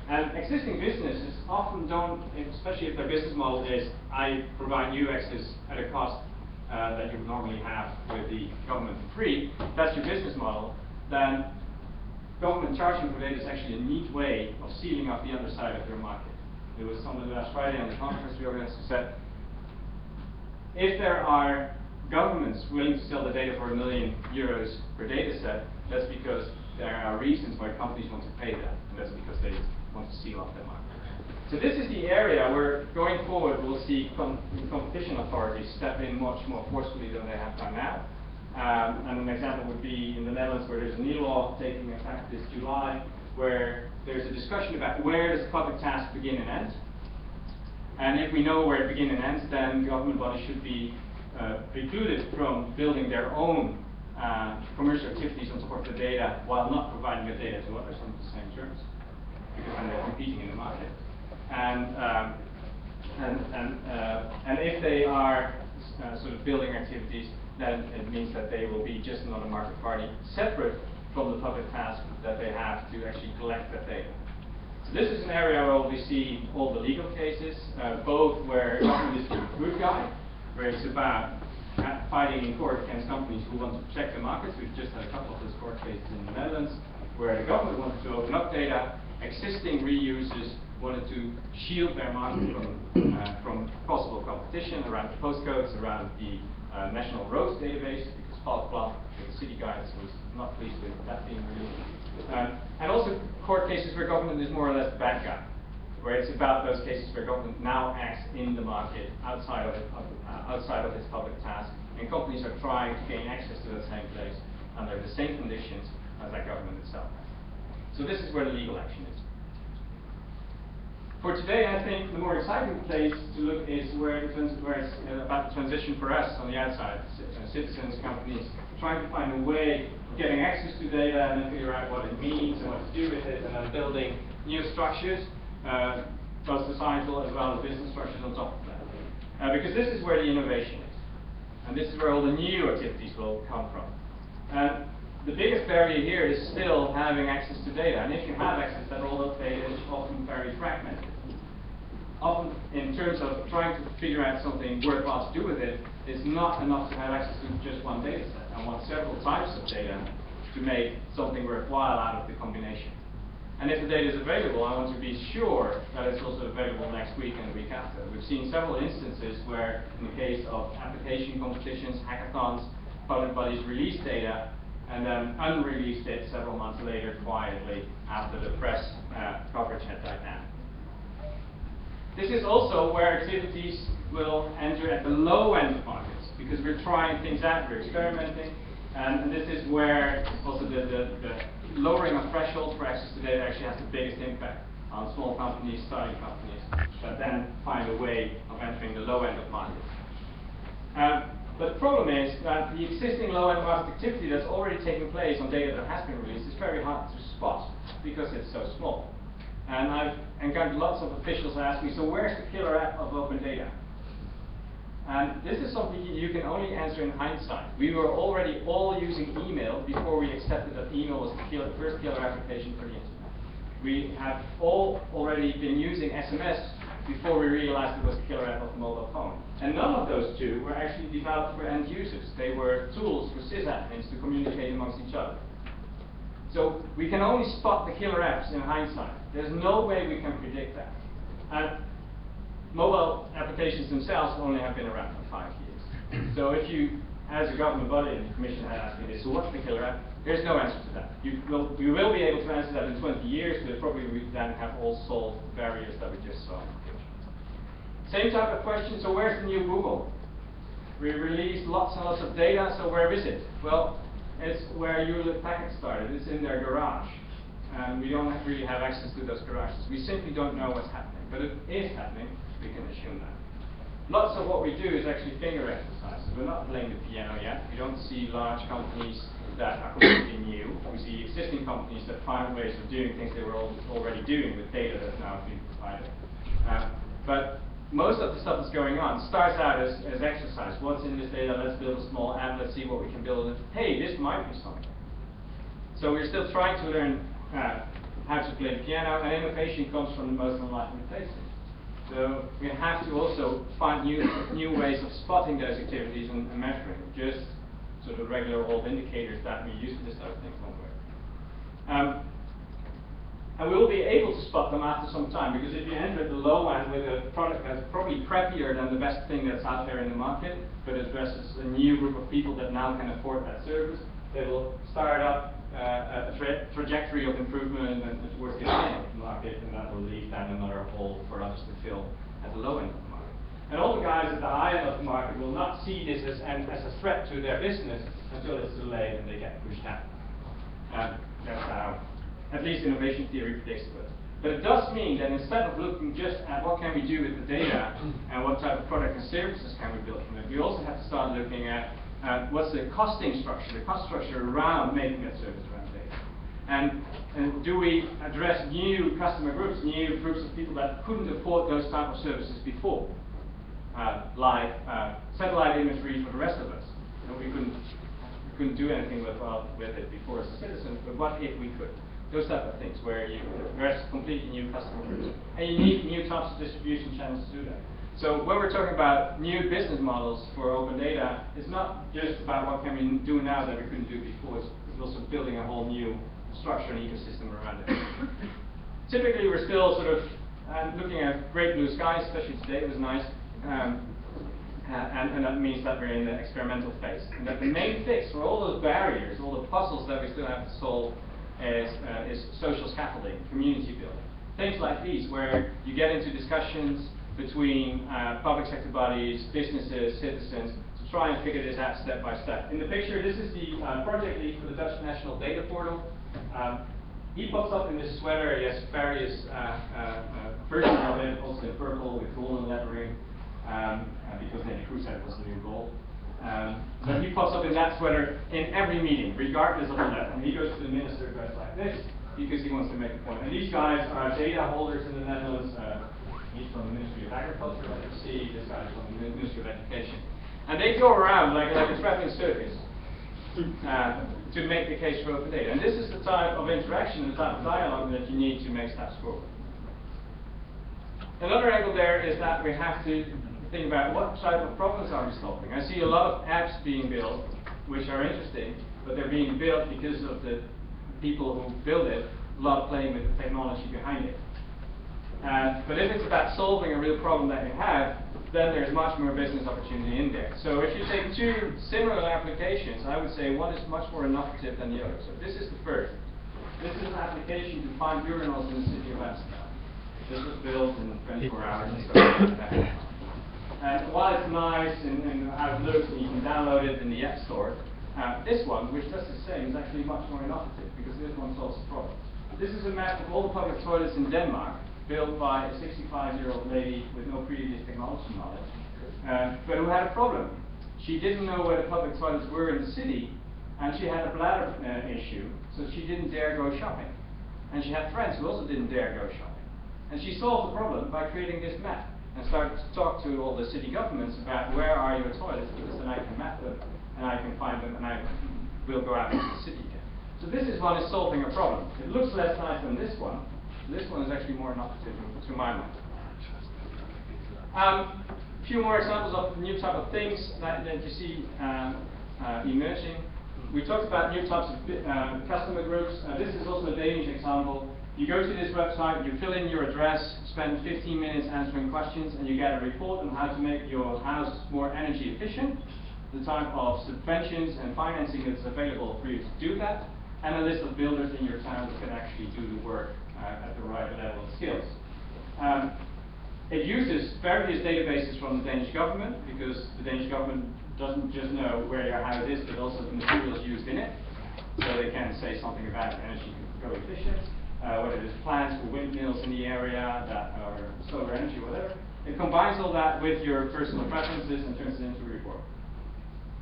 And existing businesses often don't, especially if their business model is, I provide you access at a cost that you would normally have with the government for free. If that's your business model, then government charging for data is actually a neat way of sealing off the underside of their market. There was someone last Friday on the conference we organized who said, if there are governments willing to sell the data for €1 million per data set, that's because there are reasons why companies want to pay that, and that's because they want to seal off their market. So this is the area where, going forward, we'll see competition authorities step in much more forcefully than they have done now. And an example would be in the Netherlands, where there's a new law taking effect this July, where there's a discussion about where does public task begin and end. And if we know where it begins and ends, then government bodies should be precluded from building their own commercial activities on top of the data while not providing the data to others on the same terms, because then they're competing in the market. And if they are sort of building activities, then it means that they will be just another market party separate from the public task that they have to actually collect that data. So this is an area where we see all the legal cases, both where government is the good guy, where it's about fighting in court against companies who want to protect the markets. We've just had a couple of those court cases in the Netherlands, where the government wanted to open up data, existing reusers wanted to shield their market from possible competition around the postcodes, around the national roads database, because Plattform, the city guidance, was not pleased with that being released. And also court cases where government is more or less the bad guy, where it's about those cases where government now acts in the market outside of its public task, and companies are trying to gain access to that same place under the same conditions as that government itself has. So this is where the legal action is. For today, I think the more exciting place to look is where it's about the transition for us on the outside, citizens, companies, trying to find a way of getting access to data and then figure out what it means and what to do with it, and then building new structures, both societal as well as business structures on top of that. Because this is where the innovation is. And this is where all the new activities will come from. The biggest barrier here is still having access to data. And if you have access, that all that data is often very fragmented. Often, in terms of trying to figure out something worthwhile to do with it, it's not enough to have access to just one data set. I want several types of data to make something worthwhile out of the combination. And if the data is available, I want to be sure that it's also available next week and the week after. We've seen several instances where, in the case of application competitions, hackathons, public bodies release data and then unreleased it several months later quietly after the press coverage had died down. This is also where activities will enter at the low end of markets, because we're trying things out, we're experimenting, and this is where also the lowering of thresholds for access to data actually has the biggest impact on small companies, starting companies, that then find a way of entering the low end of markets. But the problem is that the existing low end market activity that's already taking place on data that has been released is very hard to spot because it's so small. And I've encountered lots of officials ask me, so where's the killer app of open data? And this is something you can only answer in hindsight. We were already all using email before we accepted that email was the first killer application for the internet. We have all already been using SMS before we realized it was the killer app of the mobile phone. And none of those two were actually developed for end users. They were tools for sysadmins to communicate amongst each other. So we can only spot the killer apps in hindsight. There's no way we can predict that. And mobile applications themselves only have been around for 5 years. So if you, as a government body, and the Commission had asked me this, so what's the killer app? There's no answer to that. You will be able to answer that in 20 years, but probably we then have all solved the barriers that we just saw. Same type of question, so where's the new Google? We released lots and lots of data, so where is it? Well, it's where Hewlett Packard started. It's in their garage. And we don't really have access to those garages. We simply don't know what's happening. But it is happening, we can assume that. Lots of what we do is actually finger exercises. We're not playing the piano yet. We don't see large companies that are completely new. We see existing companies that find ways of doing things they were already doing with data that's now being provided. But most of the stuff that's going on starts out as exercise. What's in this data? Let's build a small app. Let's see what we can build. Hey, this might be something. So we're still trying to learn how to play the piano, and innovation comes from the most unlikely places. So we have to also find new ways of spotting those activities and measuring them. Just sort of regular old indicators that we use for this type of thing won't work. And we will be able to spot them after some time, because if you enter at the low end with a product that's probably crappier than the best thing that's out there in the market, but addresses a new group of people that now can afford that service, they will start up a trajectory of improvement and towards the high end of the market, and that will leave then another hole for others to fill at the low end of the market. And all the guys at the high end of the market will not see this as a threat to their business until it's too late and they get pushed out. That's how, at least innovation theory predicts it. But it does mean that instead of looking just at what can we do with the data and what type of product and services can we build from it, we also have to start looking at what's the costing structure, the cost structure around making that service around data. And do we address new customer groups, new groups of people that couldn't afford those type of services before? Like satellite imagery for the rest of us. You know, we couldn't do anything with it before as a citizen, but what if we could? Those type of things where you address completely new customer groups. And you need new types of distribution channels to do that. So when we're talking about new business models for open data, it's not just about what can we do now that we couldn't do before, it's also building a whole new structure and ecosystem around it. Typically we're still sort of and looking at great blue skies, especially today, it was nice. And that means that we're in the experimental phase. And that the main fix for all those barriers, all the puzzles that we still have to solve, is social scaffolding, community building. Things like these, where you get into discussions between public sector bodies, businesses, citizens, to try and figure this out step by step. In the picture, this is the project lead for the Dutch National Data Portal. He pops up in this sweater. He has various versions of it, also in purple with golden lettering, because then Crusade was the new gold. But he pops up in that sweater in every meeting, regardless of the letter. And he goes to the minister dressed like this, because he wants to make a point. And these guys are data holders in the Netherlands. He's from the Ministry of Agriculture, like you see. This guy's from the Ministry of Education. And they go around like a traveling circus to make the case for open data. And this is the type of interaction, the type of dialogue that you need to make steps forward. Another angle there is that we have to think about what type of problems are we solving. I see a lot of apps being built, which are interesting, but they're being built because of the people who build it love playing with the technology behind it. But if it's about solving a real problem that you have, then there's much more business opportunity in there. So if you take two similar applications, I would say one is much more innovative than the other. So this is the first. This is an application to find urinals in the city of Amsterdam. This was built in 24 hours and stuff like that. And while it's nice and how it looks, and you can download it in the App Store, this one, which does the same, is actually much more innovative because this one solves the problem. This is a map of all the public toilets in Denmark, built by a 65-year-old lady with no previous technology knowledge, but who had a problem. She didn't know where the public toilets were in the city, and she had a bladder issue, so she didn't dare go shopping. And she had friends who also didn't dare go shopping. And she solved the problem by creating this map and started to talk to all the city governments about where are your toilets, because then I can map them and I can find them and I will go out into the city again. So this is one is solving a problem. It looks less nice than this one. This one is actually more innovative to my mind. A few more examples of new type of things that you see emerging. We talked about new types of customer groups. This is also a Danish example. You go to this website, you fill in your address, spend 15 minutes answering questions, and you get a report on how to make your house more energy efficient, the type of subventions and financing that's available for you to do that, and a list of builders in your town that can actually do the work at the right level of skills. It uses various databases from the Danish government, because the Danish government doesn't just know where your house is, but also the materials used in it. So they can say something about energy coefficient, whether there's plans for windmills in the area, that or solar energy, whatever. It combines all that with your personal preferences and turns it into a report.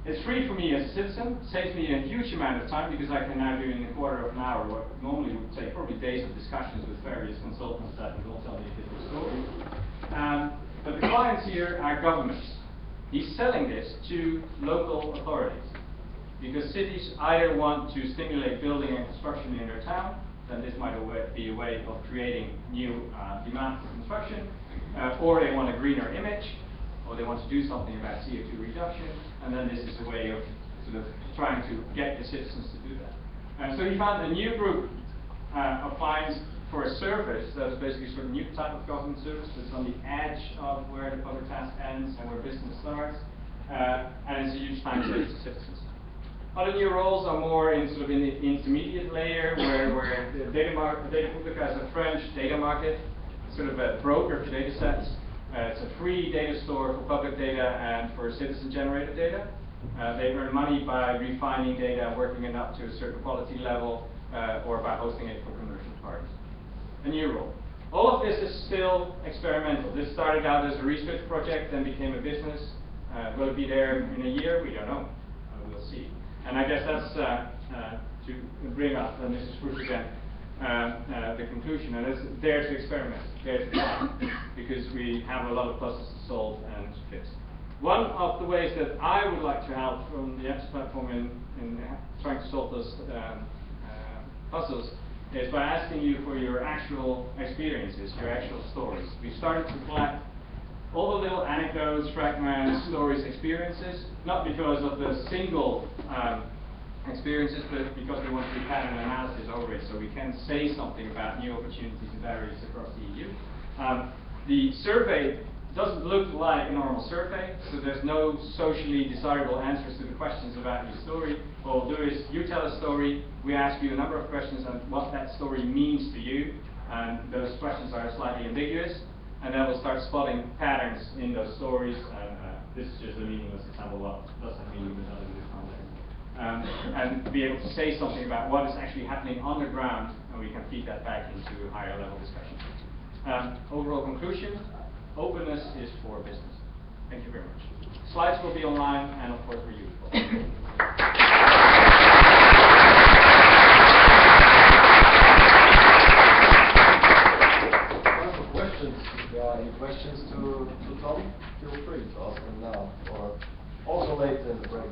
It's free for me as a citizen, saves me a huge amount of time because I can now do in a quarter of an hour what normally would take probably days of discussions with various consultants that would all tell me a different story. But the clients here are governments. He's selling this to local authorities because cities either want to stimulate building and construction in their town, then this might be a way of creating new demand for construction, or they want a greener image, or they want to do something about CO2 reduction, and then this is a way of sort of trying to get the citizens to do that. So he found a new group of clients for a service that is basically sort of new type of government service that's on the edge of where the public task ends and where business starts, and it's a huge time saver to citizens. Other new roles are more in sort of in the intermediate layer, where the data public has a French data market, sort of a broker for data sets. It's a free data store for public data and for citizen-generated data. They earn money by refining data, working it up to a certain quality level, or by hosting it for commercial parties. A new role. All of this is still experimental. This started out as a research project, then became a business. Will it be there in a year? We don't know. We'll see. And I guess that's to bring up, and this is Bruce again, the conclusion, and it's there to experiment, there to try, because we have a lot of puzzles to solve and to fix. One of the ways that I would like to help from the ePSI platform in trying to solve those puzzles is by asking you for your actual experiences, your actual stories. We started to collect all the little anecdotes, fragments, stories, experiences, not because of the single experiences, but because we want to do pattern analysis over it, so we can say something about new opportunities and barriers across the EU. The survey doesn't look like a normal survey, so there's no socially desirable answers to the questions about your story. What we'll do is, you tell a story, we ask you a number of questions on what that story means to you, and those questions are slightly ambiguous, and then we'll start spotting patterns in those stories. This is just a meaningless example. What does that mean in this context? And be able to say something about what is actually happening on the ground, and we can feed that back into higher level discussion. Overall conclusion, openness is for business. Thank you very much. Slides will be online and of course reusable. Time for questions. If there are any questions to Tom, feel free to ask them now or also later in the break.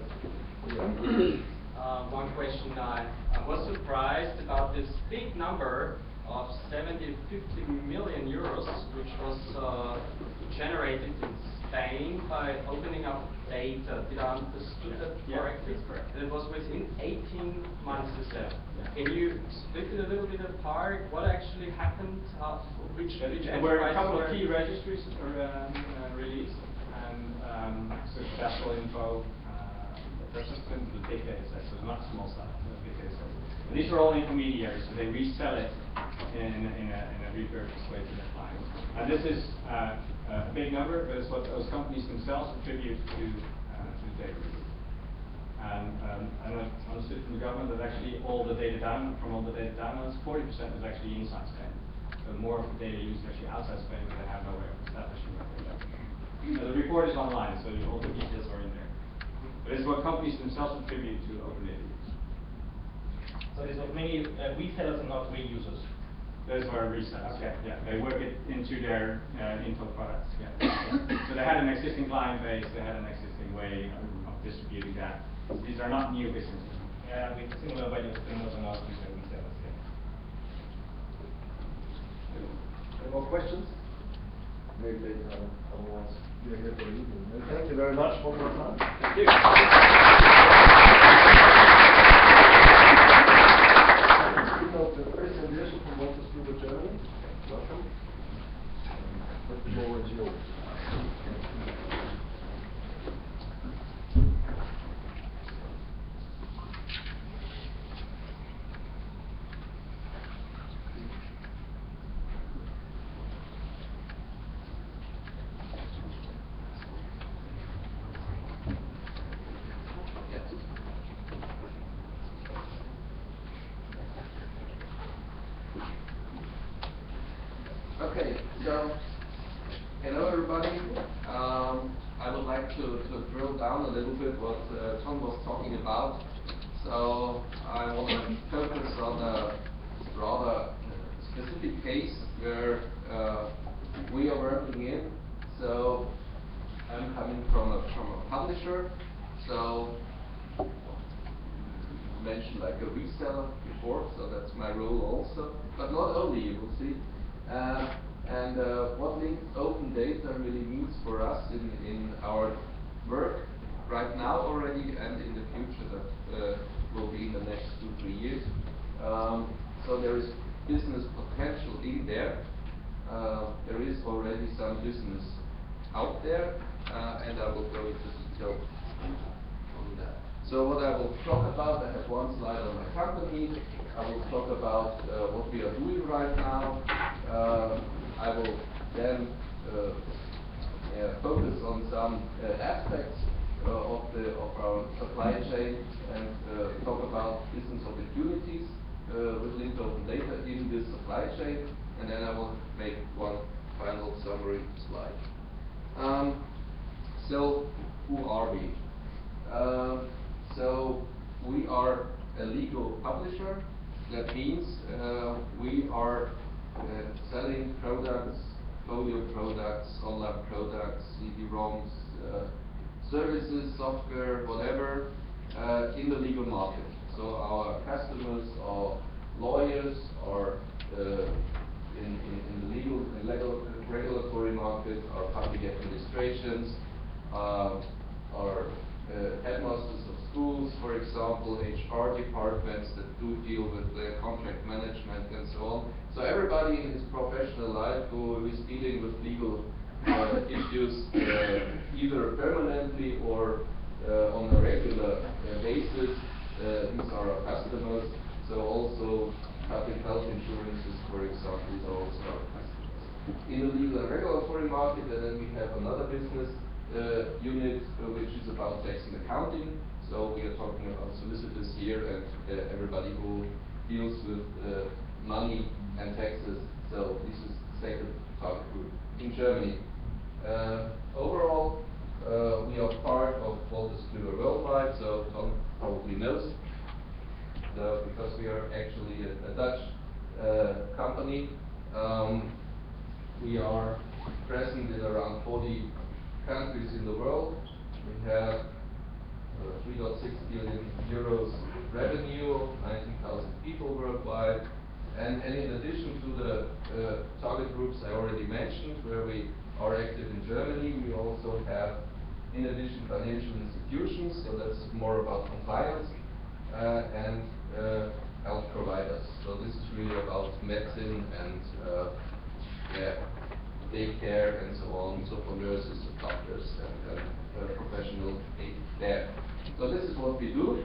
One question. I was surprised about this big number of 50 million euros, which was generated in Spain by opening up data. Did I understood that correctly? That's correct. And it was within 18 months or so. Can you split it a little bit apart? What actually happened? Which There were a couple of key registries released, and successful info. There's just the big data sets, so not small stuff, big data sets. And these are all intermediaries, so they resell it in a repurposed way to their clients. And this is a big number, but it's what those companies themselves attribute to data. And I understood from the government that actually all the data downloads, 40% is actually inside Spain. So more of the data used actually outside Spain, but they have no way of establishing that data. The report is online, so all the details are in there. But it's what companies themselves attribute to open data use. So these are mainly resellers and not reusers. Those are resellers. Okay. Yeah, they work it into their info products. Yeah. So they had an existing client base. They had an existing way of distributing that. These are not new businesses. Yeah, with similar values, those are not resellers. Yeah. Any more questions? Maybe later, otherwise we are here for the evening. Thank you very much one more time. Thank you. Dirschl from Wolters, Kluwer, Germany. Welcome. The floor is yours. Okay, so hello everybody. I would like to drill down a little bit what Tom was talking about. So I want to focus on a rather specific case where we are working in. So I'm coming from a publisher. So mentioned like a reseller before, so that's my role also. But not only, you will see. What linked open data really means for us in our work right now already and in the future that will be in the next 2-3 years. So there is business potential in there. There is already some business out there, and I will go into detail on that. So what I will talk about, I have one slide on my company. I will talk about what we are doing right now. I will then focus on some aspects of our supply chain and talk about business opportunities with linked open data in this supply chain, and then I will make one final summary slide. So who are we? So we are a legal publisher. That means we are selling products, folio products, online products, CD-ROMs, services, software, whatever, in the legal market. So our customers are lawyers, or in the legal and regulatory market, are public administrations, are headmasters of schools, for example, HR departments that do deal with contract management and so on. So everybody in his professional life who is dealing with legal issues, either permanently or on a regular basis, these are our customers. So also public health insurances, for example, are also our customers. In the legal and regulatory market, and then we have another business unit which is about tax and accounting. So we are talking about solicitors here and everybody who deals with money and taxes. So this is the second target group in Germany. Overall, we are part of Wolters Kluwer worldwide, so Tom probably knows, because we are actually a Dutch company. We are present in around 40 countries in the world. We have 3.6 billion euros revenue, 19,000 people worldwide. And in addition to the target groups I already mentioned, where we are active in Germany, we also have, in addition, financial institutions, so that's more about compliance, and health providers. So this is really about medicine and daycare and so on, so for nurses and doctors and professional aid there. So this is what we do.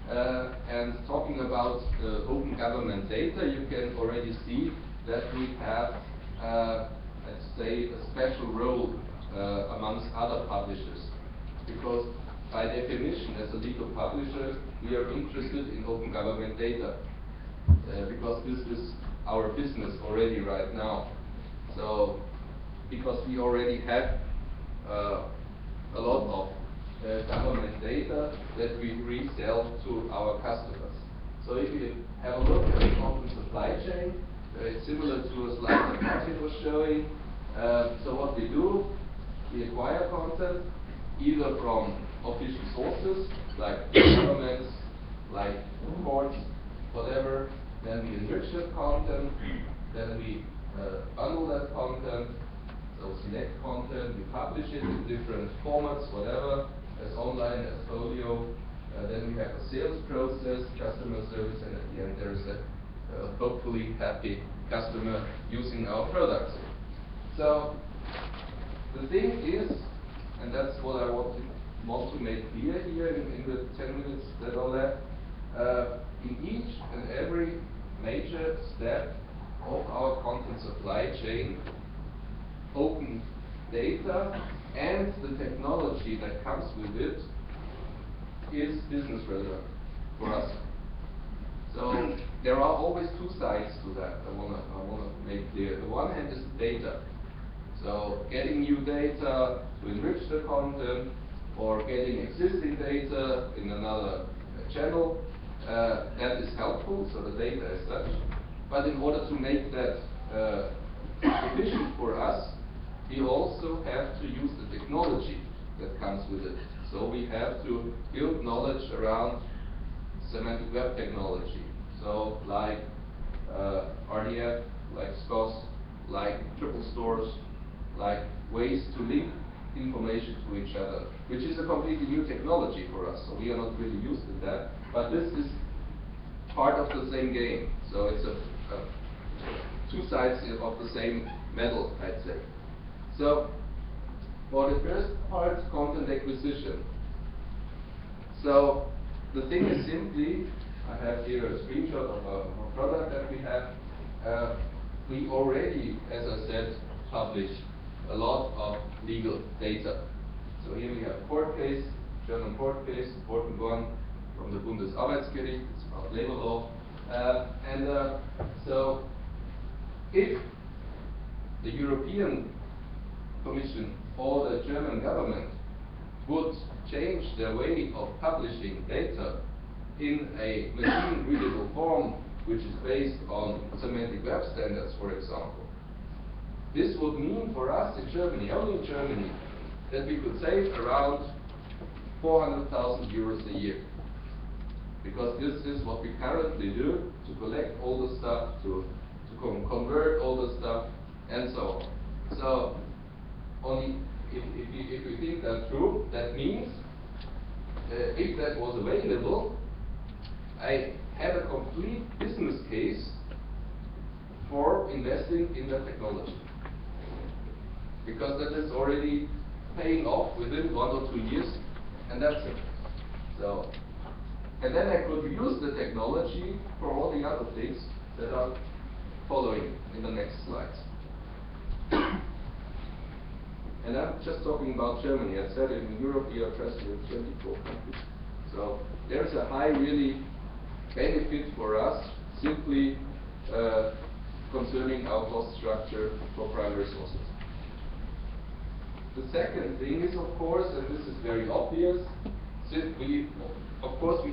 And talking about open government data, you can already see that we have, let's say, a special role amongst other publishers. Because by definition, as a legal publisher, we are interested in open government data. Because this is our business already right now. So, because we already have a lot of government data that we resell to our customers. So if you have a look at the content supply chain, it's similar to a slide that Martin was showing. So what we do, we acquire content either from official sources like governments, like courts, whatever. Then we enrich that content. Then we bundle that content. So select content, we publish it in different formats, whatever, as online, as folio. Then we have a sales process, customer service, and at the end there is a hopefully happy customer using our products. So the thing is, and that's what I want to make clear here in the 10 minutes that are left, in each and every major step of our content supply chain, open data and the technology that comes with it is business relevant for us. So there are always two sides to that. I wanna make clear. The one hand is data. So getting new data to enrich the content, or getting existing data in another channel, that is helpful. So the data is such. But in order to make that sufficient for us, we also have to use the technology that comes with it. So we have to build knowledge around semantic web technology. So like RDF, like SCOS, like triple stores, like ways to link information to each other, which is a completely new technology for us. So we are not really used to that. But this is part of the same game. So it's two sides of the same medal, I'd say. So, for the first part, content acquisition. So, the thing is simply, I have here a screenshot of a product that we have. We already, as I said, publish a lot of legal data. So here we have a court case, German court case, important one from the Bundesarbeitsgericht, it's about labor law. So, if the European Commission or the German government would change their way of publishing data in a machine-readable form, which is based on semantic web standards, for example, this would mean for us in Germany, only in Germany, that we could save around 400,000 euros a year. Because this is what we currently do to collect all the stuff, to convert all the stuff, and so on. So, only if we think that through, that means if that was available, I had a complete business case for investing in that technology. Because that is already paying off within 1 or 2 years, and that's it. So, and then I could use the technology for all the other things that are following in the next slides. And I'm just talking about Germany. I said in Europe we are present in 24 countries. So there's a high really benefit for us simply concerning our cost structure for primary sources. The second thing is, of course, and this is very obvious, since we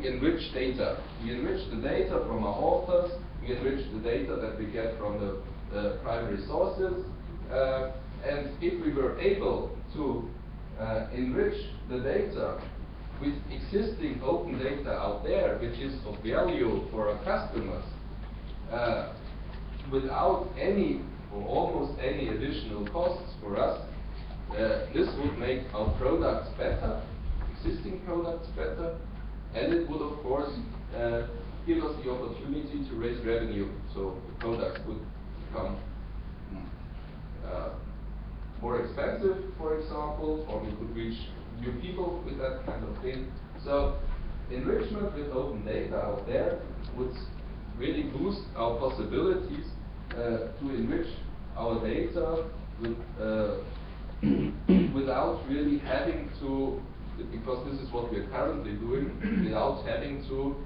enrich data. We enrich the data from our authors, we enrich the data that we get from the primary sources, and if we were able to enrich the data with existing open data out there, which is of value for our customers, without any or almost any additional costs for us, this would make our products better, existing products better, and it would of course give us the opportunity to raise revenue, so the products would become more expensive, for example, or we could reach new people with that kind of thing. So enrichment with open data out there would really boost our possibilities to enrich our data with, without really having to, because this is what we are currently doing, without having to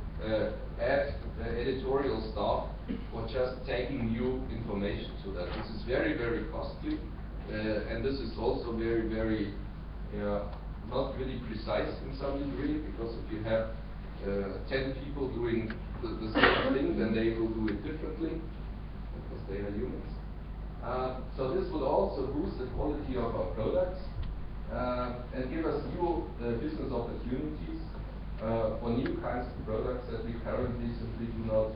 add editorial staff or just taking new information to that. This is very, very costly. And this is also very, very not really precise in some degree, because if you have 10 people doing the same thing, then they will do it differently, because they are humans. So this would also boost the quality of our products and give us new business opportunities for new kinds of products that we currently simply do not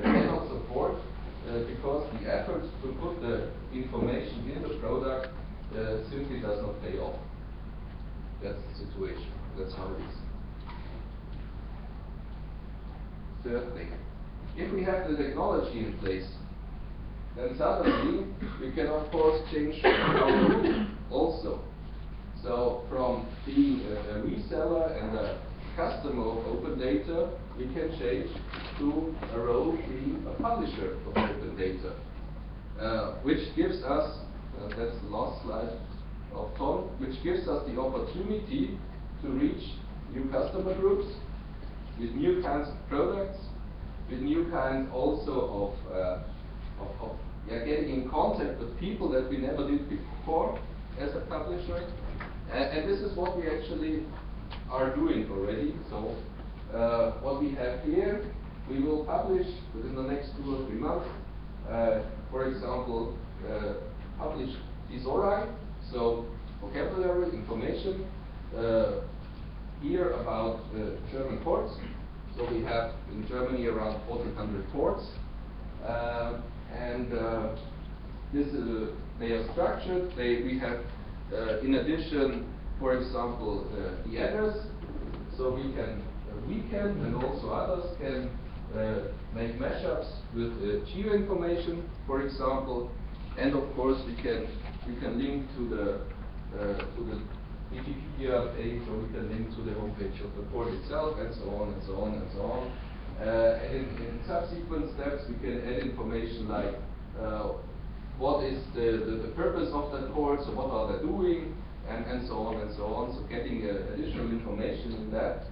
cannot support. Because the effort to put the information in the product simply does not pay off. That's the situation. That's how it is. Third thing, if we have the technology in place, then suddenly we can of course change our role also. So from being a reseller and a customer of open data, we can change to a role being a publisher of open data, which gives us, that's the last slide of Tom, which gives us the opportunity to reach new customer groups with new kinds of products, with new kinds also of getting in contact with people that we never did before as a publisher. And this is what we actually are doing already. So what we have here, we will publish within the next 2 or 3 months. For example, publish thesauri, so vocabulary, information, here about German ports. So we have in Germany around 1,400 ports, and this is they are structured. We have in addition, for example, the address, so we can and also others can make mashups with geo information, for example, and of course we can link to the Wikipedia page, or we can link to the homepage of the port itself, and so on and so on and so on. And in subsequent steps, we can add information like what is the purpose of that port, so what are they doing, and so on and so on. So getting additional information in that,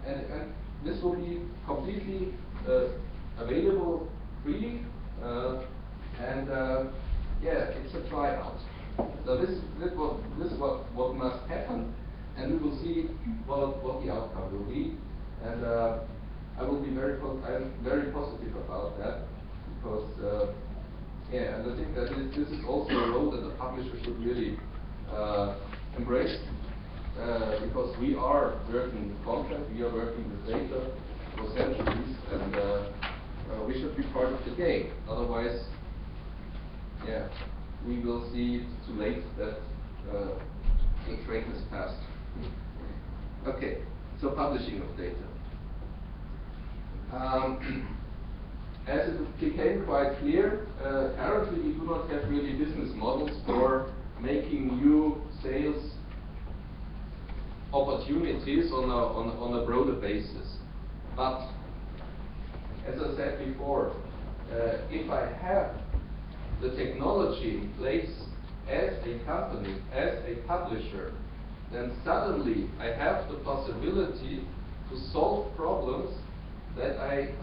and this will be completely available freely, and yeah, it's a tryout. So this is what must happen, and we will see what the outcome will be. And I'm very positive about that, because yeah, and I think that this is also a role that the publisher should really embrace, because we are working with content, we are working with data for centuries, and we should be part of the game. Otherwise, yeah, we will see it too late that the train has passed. Okay, so publishing of data. As it became quite clear, currently we do not have really business models for making new sales opportunities on a broader basis. But as I said before, if I have the technology in place as a company, as a publisher, then suddenly I have the possibility to solve problems that I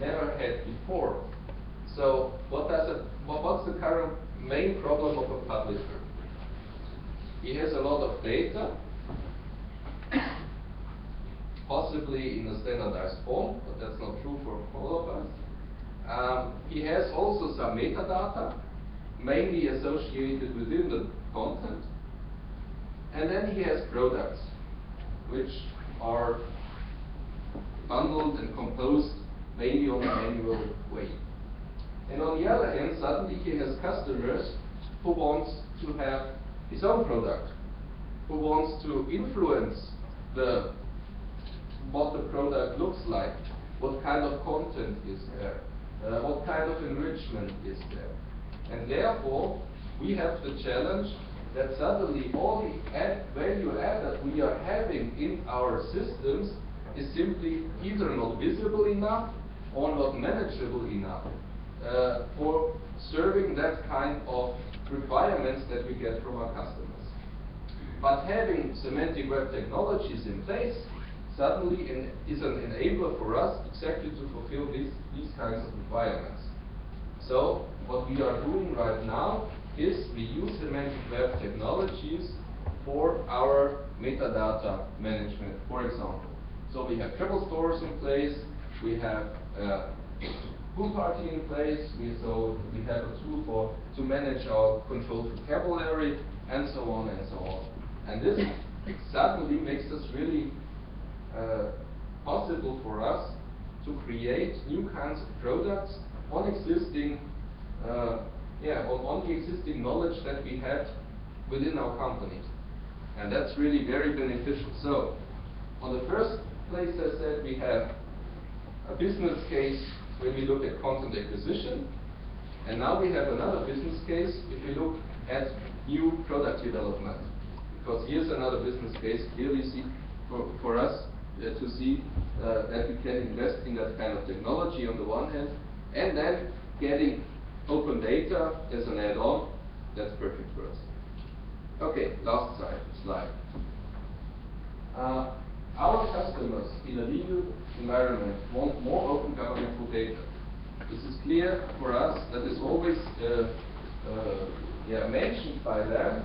never had before. So what's the current main problem of a publisher? He has a lot of data, possibly in a standardized form, but that's not true for all of us. He has also some metadata, mainly associated within the content. And then he has products, which are bundled and composed mainly on a manual way. And on the other hand, suddenly he has customers who wants to have his own product, who wants to influence what the product looks like, what kind of content is there, what kind of enrichment is there. And therefore, we have the challenge that suddenly all the value add that we are having in our systems is simply either not visible enough or not manageable enough for serving that kind of requirements that we get from our customers. But having semantic web technologies in place suddenly is an enabler for us exactly to fulfill these kinds of requirements. So what we are doing right now is we use semantic web technologies for our metadata management, for example. So we have triple stores in place, we have pool party in place, we have a tool to manage our controlled vocabulary, and so on and so on. And this suddenly makes us really possible for us to create new kinds of products on existing on the existing knowledge that we had within our company. And that's really very beneficial. So, on the first place, I said we have a business case when we look at content acquisition. And now we have another business case if we look at new product development. Because here's another business case clearly for us to see that we can invest in that kind of technology on the one hand, and then getting open data as an add-on, that's perfect for us. Okay, last slide. Our customers in a legal environment want more open governmental data. This is clear for us, that is always mentioned by them.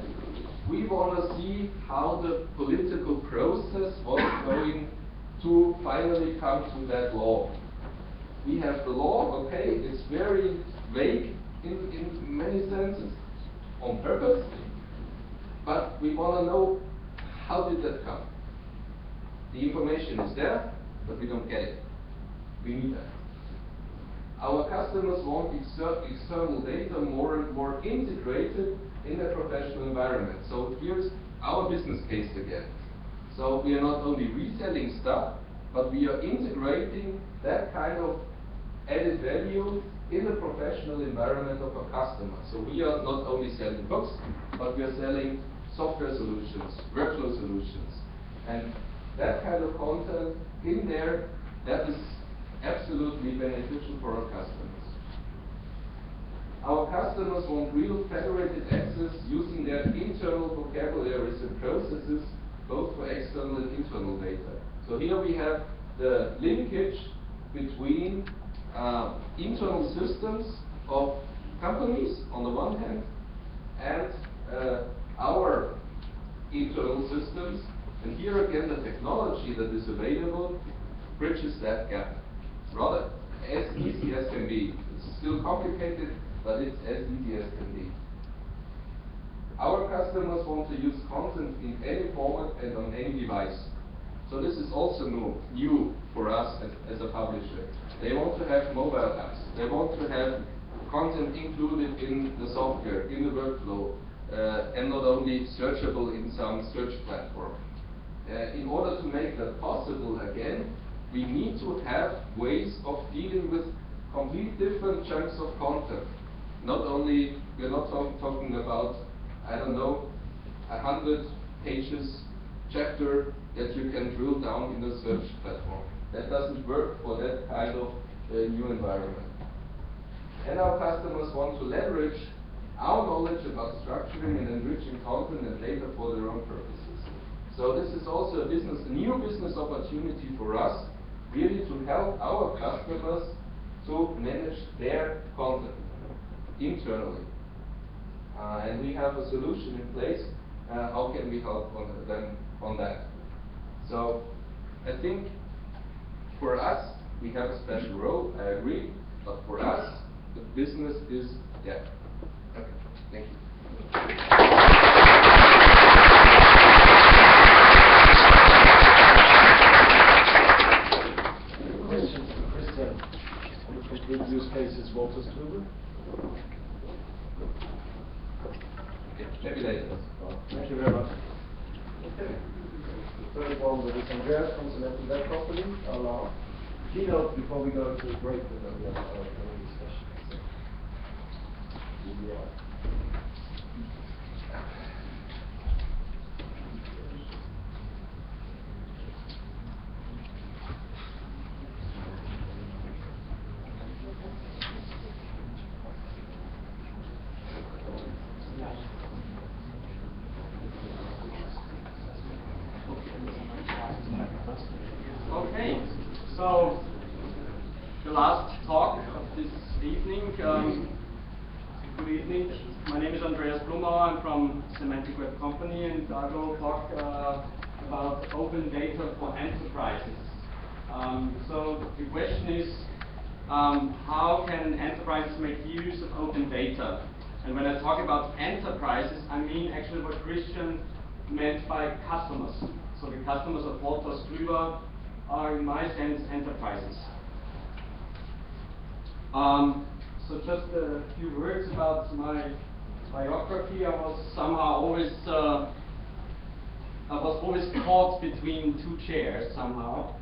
We want to see how the political process was going to finally come to that law. We have the law, okay, it's very vague in many senses, on purpose, but we want to know how did that come. The information is there, but we don't get it. We need that. Our customers want external data more and more integrated in their professional environment. So here's our business case again. So we are not only reselling stuff, but we are integrating that kind of added value in the professional environment of our customers. So we are not only selling books, but we are selling software solutions, workflow solutions. And that kind of content in there, that is absolutely beneficial for our customers. Our customers want real federated access using their internal vocabularies and processes, both for external and internal data. So here we have the linkage between internal systems of companies on the one hand and our internal systems. And here again, the technology that is available bridges that gap. Rather as easy as can be. It's still complicated, but it's as easy as can be. Our customers want to use content in any format and on any device. So this is also new for us as a publisher. They want to have mobile apps. They want to have content included in the software, in the workflow, and not only searchable in some search platform. in order to make that possible again, we need to have ways of dealing with complete different chunks of content. Not only, we're not talking about, I don't know, 100 pages chapter that you can drill down in a search platform. That doesn't work for that kind of new environment. And our customers want to leverage our knowledge about structuring and enriching content and data for their own purposes. So this is also a new business opportunity for us, really to help our customers to manage their content internally. And we have a solution in place. How can we help them on that? So I think for us, we have a special role, I agree, but for us, the business is there. Okay, thank you. Questions for Christian on the complete use cases, Wolters, Kluwer? Okay, maybe later. Thank you very much. Okay. The third one is Andreas from Semantic Company. Our keynote before we go to a break, and then we have our panel discussion. Yeah. Okay, so the last talk of this evening. Good evening. My name is Andreas Blumauer. I'm from Semantic Company, and I will talk about open data for enterprises. So the question is, how can enterprises make use of open data? And when I talk about enterprises, I mean actually what Christian meant by customers. So the customers of Wolters, Kluwer are, in my sense, enterprises. So just a few words about my biography. I was always caught between two chairs somehow.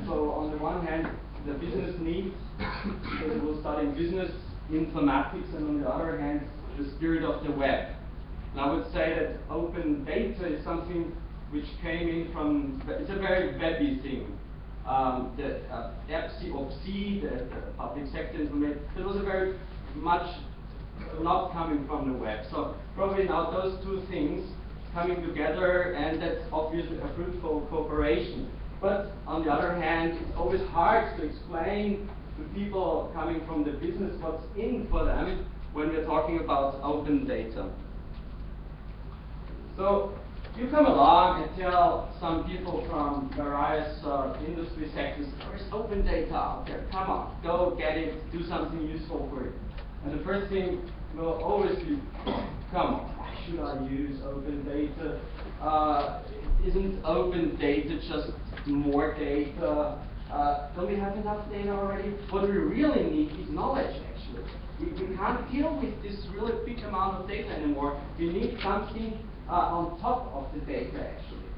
So on the one hand, the business needs, because I was studying business informatics, and on the other hand, the spirit of the web. And I would say that open data is something which came in from, it's a very webby thing. The ePSI, the public sector information, it was a very much not coming from the web. So probably now those two things coming together, and that's obviously a fruitful cooperation. But on the other hand, it's always hard to explain to people coming from the business what's in for them when we're talking about open data. So you come along and tell some people from various industry sectors, there is open data out there, come on, go get it, do something useful for it. And the first thing will always be, come on, why should I use open data? Isn't open data just more data? Don't we have enough data already? What we really need is knowledge, actually. We can't deal with this really big amount of data anymore. We need something on top of the data, actually.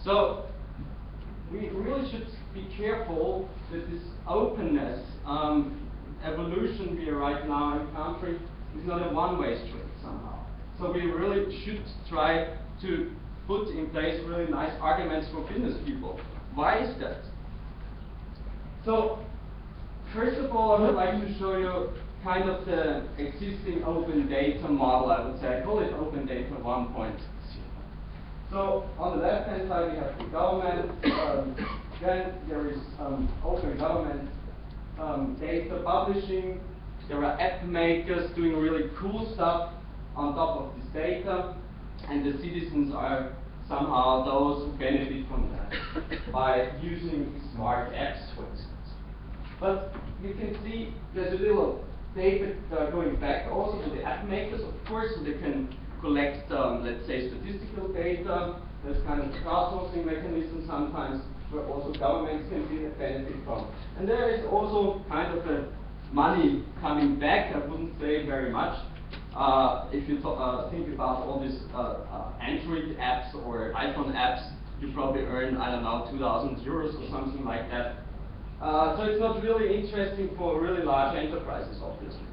So we really should be careful that this openness evolution we are right now encountering is not a one-way street somehow. So we really should try to put in place really nice arguments for business people. Why is that? So first of all, I would like to show you kind of the existing open data model, I would say. I call it open data 1.0. So on the left-hand side, we have the government. Then there is open government data publishing. There are app makers doing really cool stuff on top of this data. And the citizens are somehow those who benefit from that by using smart apps, for instance. But you can see there's a little data going back also to the app makers, of course, so they can collect, let's say, statistical data. There's kind of a crowdsourcing mechanism sometimes where also governments can benefit from. And there is also kind of a money coming back, I wouldn't say very much, If you think about all these Android apps or iPhone apps, you probably earn, I don't know, 2,000 euros or something like that. So it's not really interesting for really large enterprises, obviously.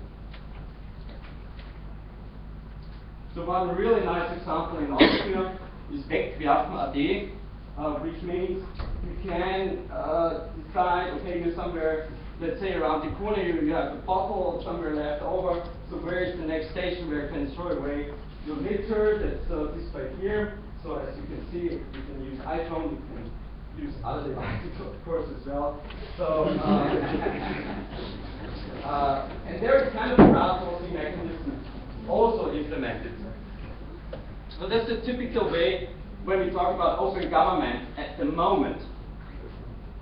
So one really nice example in Austria is Wegwerfen.at, which means you can decide, okay, you're somewhere, let's say around the corner, you have a bottle somewhere left over, so where is the next station where you can throw away your litter? That's displayed here. So as you can see, you can use iPhone, you can use other devices, of course, as well. So, and there is kind of a crowdsourcing mechanism also implemented. So that's the typical way when we talk about open government at the moment.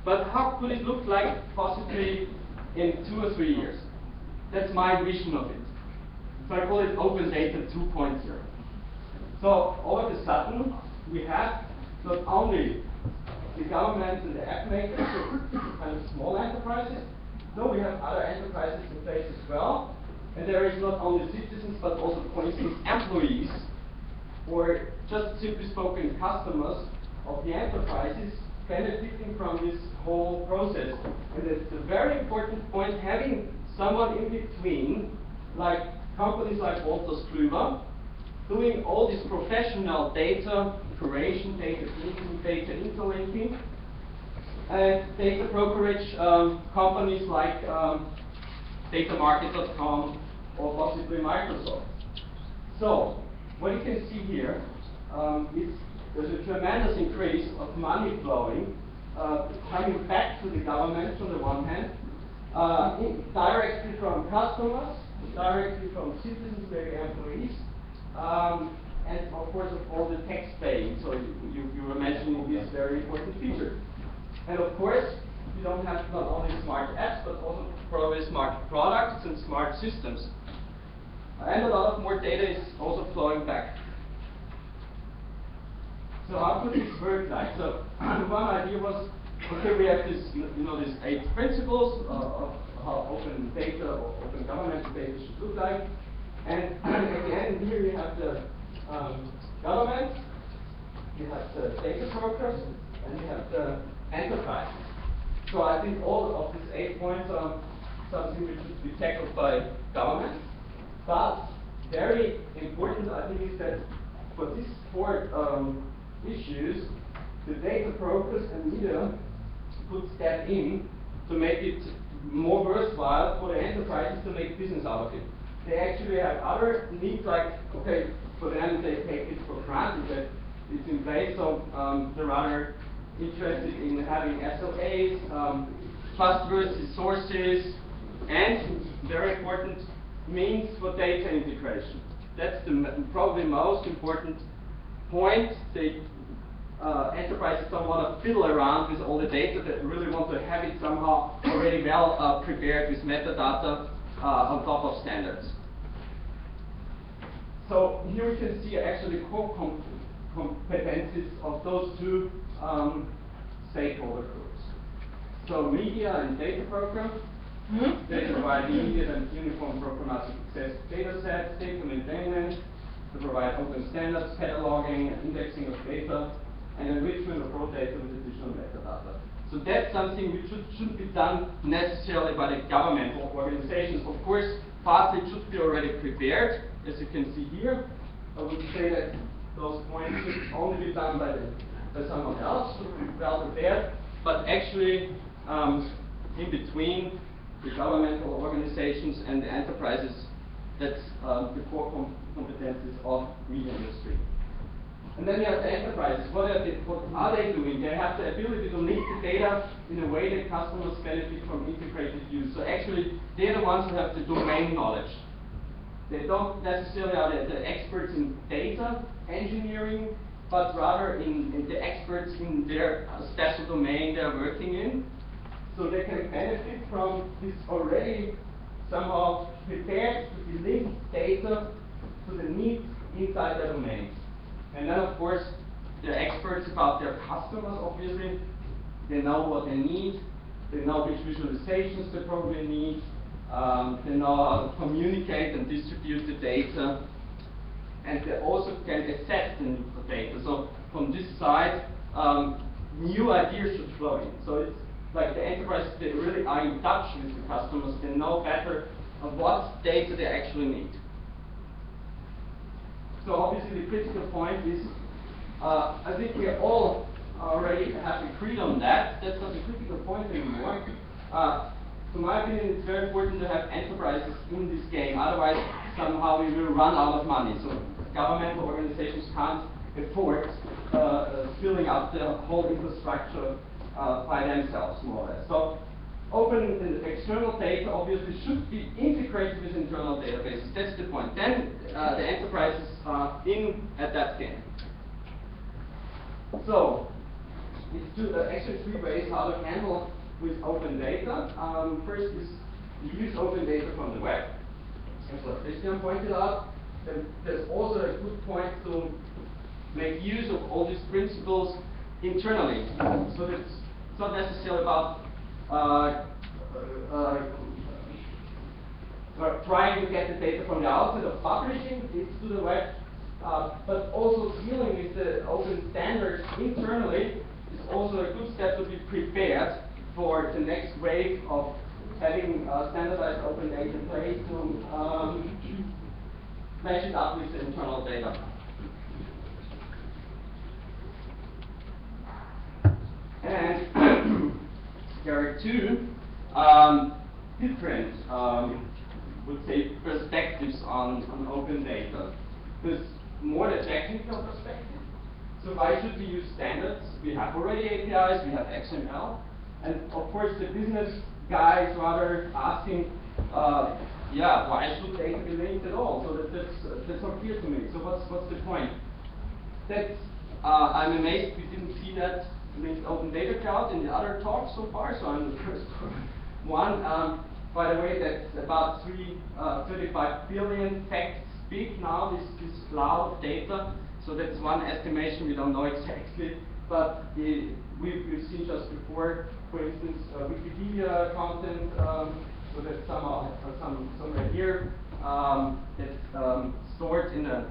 But how could it look like possibly in 2 or 3 years? That's my vision of it. So I call it open data 2.0. So all of a sudden, we have not only the government and the app makers, kind of small enterprises, no, we have other enterprises in place as well. And there is not only citizens, but also, for instance, employees, or just simply spoken, customers of the enterprises benefiting from this whole process. And it's a very important point, having someone in between, like companies like Wolters, Kluwer, doing all this professional data curation, data cleansing, data interlinking, and data brokerage companies like datamarket.com or possibly Microsoft. So, what you can see here is there's a tremendous increase of money flowing, coming back to the government on the one hand, directly from customers, directly from citizens, maybe employees, and of course of all the tax paying. So you were mentioning this very important feature. And of course, you don't have not only smart apps, but also probably smart products and smart systems. And a lot of more data is also flowing back. So how could this work like? So one idea was, okay, we have this, these 8 principles of how open data or open governmental data should look like. And at the end here you have the government, you have the data brokers, and you have the enterprises. So I think all of these 8 points are something which should be tackled by government. But very important, I think, is that for these 4 issues, the data brokers and media could step in to make it more worthwhile for the enterprises to make business out of it. They actually have other needs, like, okay, for them they take it for granted that it's in place, so they're rather interested in having SLAs, trustworthy sources, and very important means for data integration. That's the probably most important point. They enterprises don't want to fiddle around with all the data. They really want to have it somehow already well prepared with metadata on top of standards. So here we can see actually core competencies of those 2 stakeholder groups. So media and data broker, they provide immediate and uniform programmatic access to data sets, data maintenance, to provide open standards, cataloging and indexing of data, and enrichment of raw data with additional metadata. So that's something which shouldn't be done necessarily by the governmental organizations. Of course, partly it should be already prepared, as you can see here. I would say that those points should only be done by someone else, should be well prepared, but actually in between the governmental organizations and the enterprises, that's the core competencies of media industry. And then you have the enterprises. What are they doing? They have the ability to link the data in a way that customers benefit from integrated use. So actually, they're the ones who have the domain knowledge. They don't necessarily are the experts in data engineering, but rather in the experts in their special domain they're working in. So they can benefit from this already somehow prepared to be linked data to the needs inside their domains. And then, of course, they're experts about their customers, obviously. They know what they need. They know which visualizations they probably need. They know how to communicate and distribute the data. And they also can assess the need for data. So from this side, new ideas should flow in. So it's like the enterprises, they really are in touch with the customers. They know better what data they actually need. So obviously the critical point is, I think we all already have agreed on that. That's not a critical point anymore. To my opinion, it's very important to have enterprises in this game. Otherwise, somehow we will run out of money. So governmental organizations can't afford filling up the whole infrastructure by themselves, more or less. So open and external data obviously should be integrated with internal databases. That's the point. Then the enterprises are in at that game. So it's actually three ways how to handle with open data. First is use open data from the web, as what Christian pointed out. Then there's also a good point to make use of all these principles internally. So that it's not necessarily about trying to get the data from the outside of publishing it to the web, but also dealing with the open standards internally is also a good step to be prepared for the next wave of having standardized open data in place to match it up with the internal data. And there are two different, would say, perspectives on open data. There's more the technical perspective. So why should we use standards? We have already APIs, we have XML, and of course the business guy is rather asking, why should data be linked at all? So that's not clear to me. So what's the point? That's I'm amazed we didn't see that linked open data cloud in the other talks so far. So I'm the first one. By the way, that's about 35 billion facts big now, this cloud of data. So that's one estimation, we don't know exactly. But we've seen just before, for instance, Wikipedia content, so that's somewhere here, that's stored in a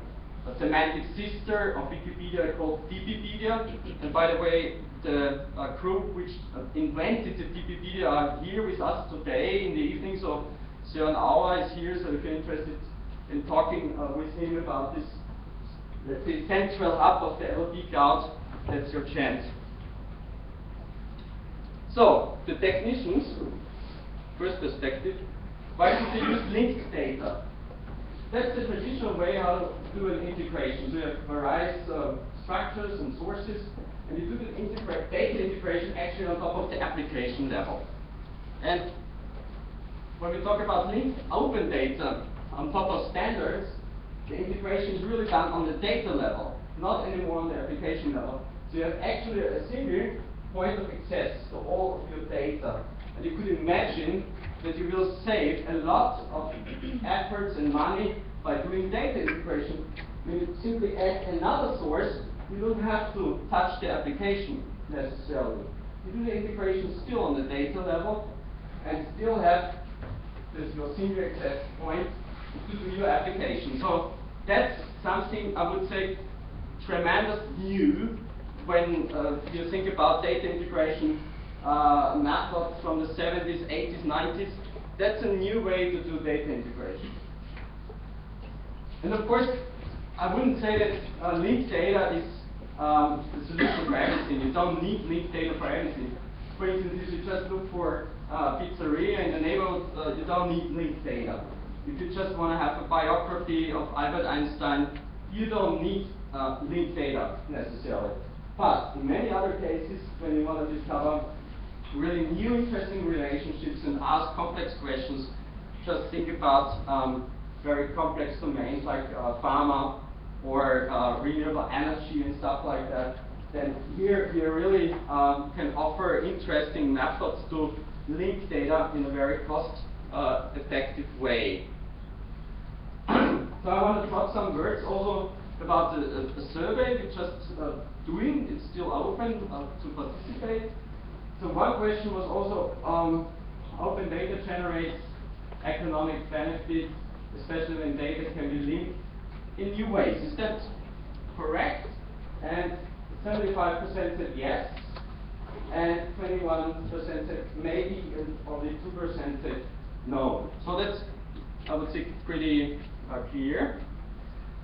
semantic sister of Wikipedia called DBpedia. And by the way, the group which invented the DBpedia are here with us today in the evening. So Serentschy is here, so if you're interested in talking with him about this, let's say, central hub of the LOD cloud, that's your chance. So, the technicians, first perspective, why should they use linked data? That's the traditional way how to do an integration. So you have various structures and sources, and you do the data integration actually on top of the application level. And when we talk about linked open data on top of standards, the integration is really done on the data level, not anymore on the application level. So you have actually a single point of access to all of your data. And you could imagine that you will save a lot of efforts and money by doing data integration. When you simply add another source, you don't have to touch the application necessarily. You do the integration still on the data level and still have this your single access point to do your application. So that's something I would say tremendous new when you think about data integration methods from the 70s, 80s, 90s. That's a new way to do data integration. And of course, I wouldn't say that linked data is the solution for everything. You don't need linked data for everything. For instance, if you just look for pizzeria in the neighborhood, you don't need linked data. If you just want to have a biography of Albert Einstein, you don't need linked data necessarily. But in many other cases, when you want to discover really new interesting relationships and ask complex questions, just think about very complex domains like pharma or renewable energy and stuff like that. Then here we really can offer interesting methods to link data in a very cost-effective way. So I want to drop some words also about the survey we're just doing. It's still open to participate. So one question was also, open data generates economic benefit, especially when data can be linked in new ways. Is that correct? And 75% said yes, and 21% said maybe, and only 2% said no. So that's, I would say, pretty clear.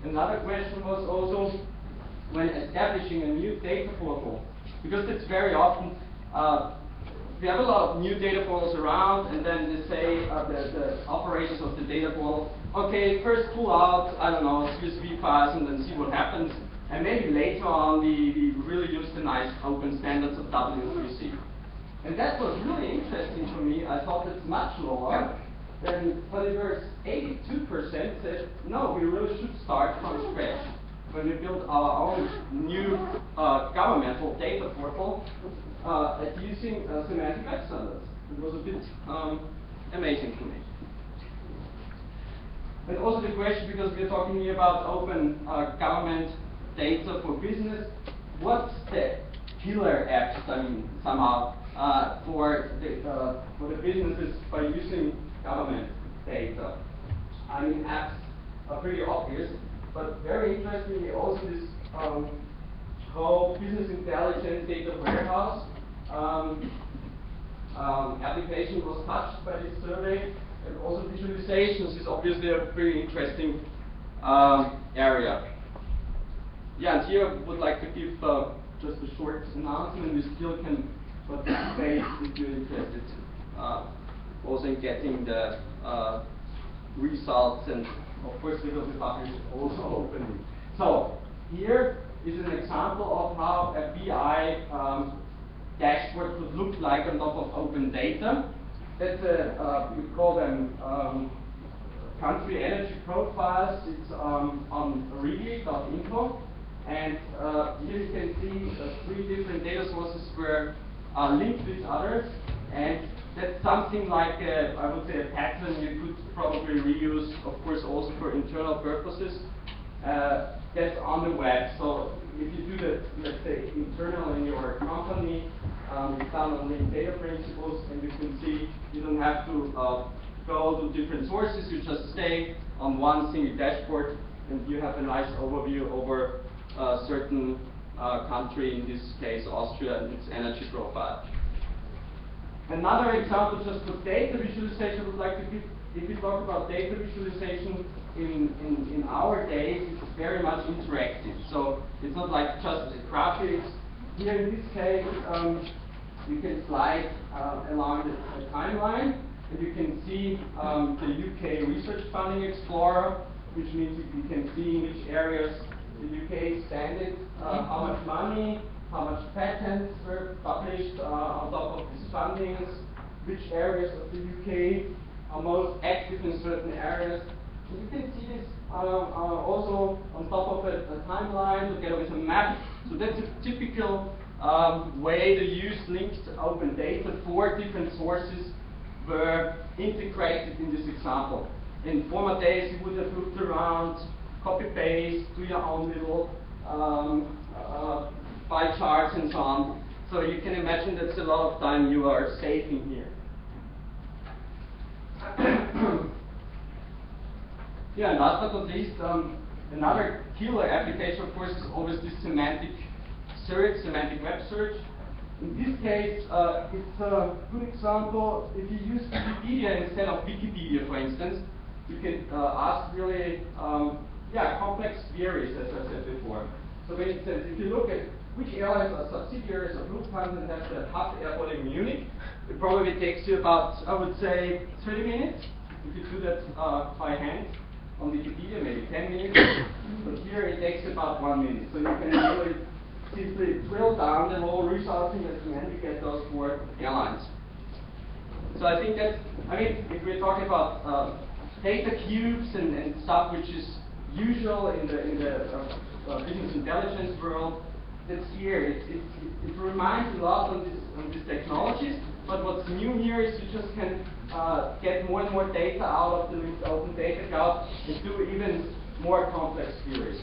Another question was also when establishing a new data portal, because it's very often we have a lot of new data portals around, and then they say the operators of the data portal, okay, first pull out, I don't know, CSV files and then see what happens, and maybe later on we really use the nice open standards of W3C. And that was really interesting for me. I thought it's much lower. Then, but it was 82% said, no, we really should start from scratch. When we build our own new governmental data portal at using semantic web standards. It was a bit amazing to me. And also the question, because we're talking here about open government data for business, what's the killer apps, I mean, somehow, for the businesses by using government data? I mean, apps are pretty obvious, but very interestingly also this whole business intelligence data warehouse application was touched by this survey, and also visualizations is obviously a pretty interesting area. Yeah, and here I would like to give just a short announcement. We still can participate if you're interested, also in getting the results, and of course it will be published also openly. So here is an example of how a BI dashboard could look like on top of open data. That's we call them country energy profiles. It's on really.info, and here you can see 3 different data sources were linked with others, and that's something like I would say a pattern you could probably reuse, of course, also for internal purposes. That's on the web. So if you do that, let's say internal in your company, it's done on linked data principles, and you can see you don't have to go to different sources. You just stay on one single dashboard, and you have a nice overview over a certain country, in this case Austria, and its energy profile. Another example, just for data visualization, I would like to give. If we talk about data visualization in our days, it's very much interactive. So it's not like just graphics. Here in this case, you can slide along the timeline, and you can see the UK Research Funding Explorer, which means you can see in which areas the UK expanded, how much money, how much patents were published on top of these fundings, which areas of the UK are most active in certain areas. And you can see this also on top of a timeline together with a map. So that's a typical way to use linked open data. 4 different sources were integrated in this example. In former days, you would have looked around, copy-paste, do your own little pie charts and so on. So you can imagine that's a lot of time you are saving here. Yeah, and last but not least, another killer application, of course, is always this semantic search, semantic web search. In this case, it's a good example. If you use Wikipedia instead of Wikipedia, for instance, you can ask really complex queries, as I said before. So for instance, if you look at which airlines are subsidiaries of Lufthansa and have the hub airport in Munich, it probably takes you about, I would say, 30 minutes. If you do that by hand on Wikipedia, maybe 10 minutes. But here it takes about 1 minute. So you can really simply drill down the whole resulting at the end you get those 4 airlines. So I think that, if we're talking about data cubes and stuff which is usual in the business intelligence world, that's here. It reminds a lot on these technologies, but what's new here is you just can get more and more data out of the linked open data cloud and do even more complex queries.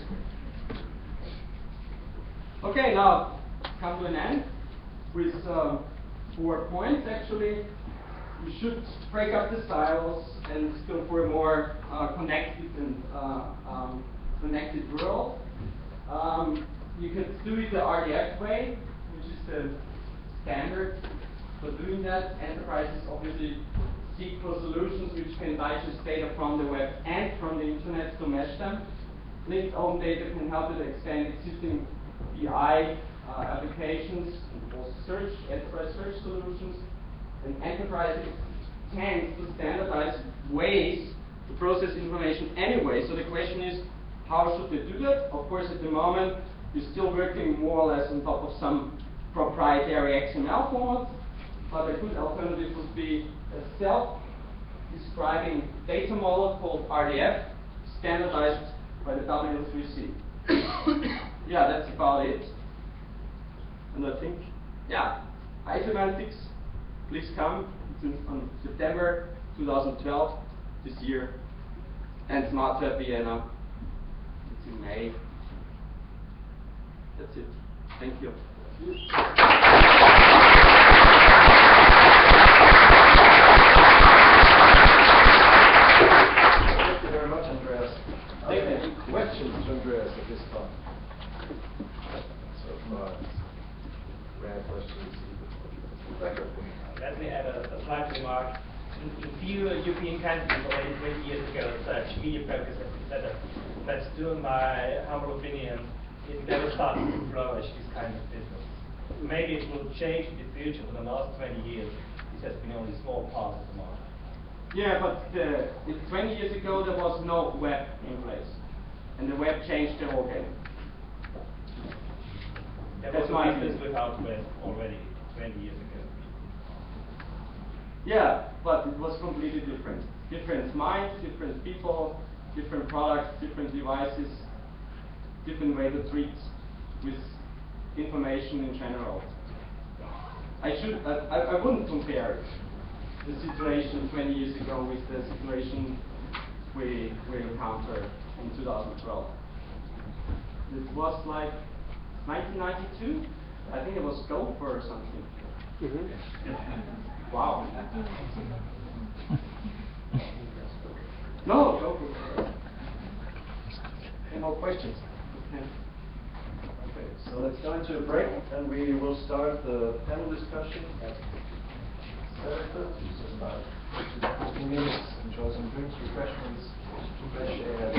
Okay, now come to an end with 4 points actually. we should break up the silos and go for a more connected and connected world. You can do it the RDF way, which is the standard for doing that. Enterprises obviously seek for solutions which can digest data from the web and from the internet to mesh them. Linked open data can help you to extend existing BI applications and also search, enterprise search solutions. And enterprises tend to standardize ways to process information anyway. So the question is, how should they do that? Of course, at the moment, you're still working more or less on top of some proprietary XML formats, but a good alternative would be a self-describing data model called RDF, standardized by the W3C. Yeah, that's about it. And I think, yeah, Semantic, please come. It's on September 2012, this year. And Smart City of Vienna, it's in May. That's it. Thank you. Thank you very much, Andreas. Are there any questions to Andreas at this time? So far, rare questions. Let me add a slight remark. In few European countries already 20 years ago, such media focus has been set up. But to my humble opinion, it never started to flourish, this kind of business. Maybe it will change in the future, but in the last 20 years, this has been only a small part of the market. Yeah, but 20 years ago there was no web in place, and the web changed the whole game. There was a business without web already 20 years ago. Yeah, but it was completely different. Different minds, different people, different products, different devices, different way to treat with information in general. I wouldn't compare the situation 20 years ago with the situation we encountered in 2012. It was like 1992. I think it was Gopher or something. Wow. No, Gopher. Any more questions? Okay, so let's go into a break and we will start the panel discussion at 7:30. So about 15 minutes. Enjoy some drinks, refreshments, fresh air.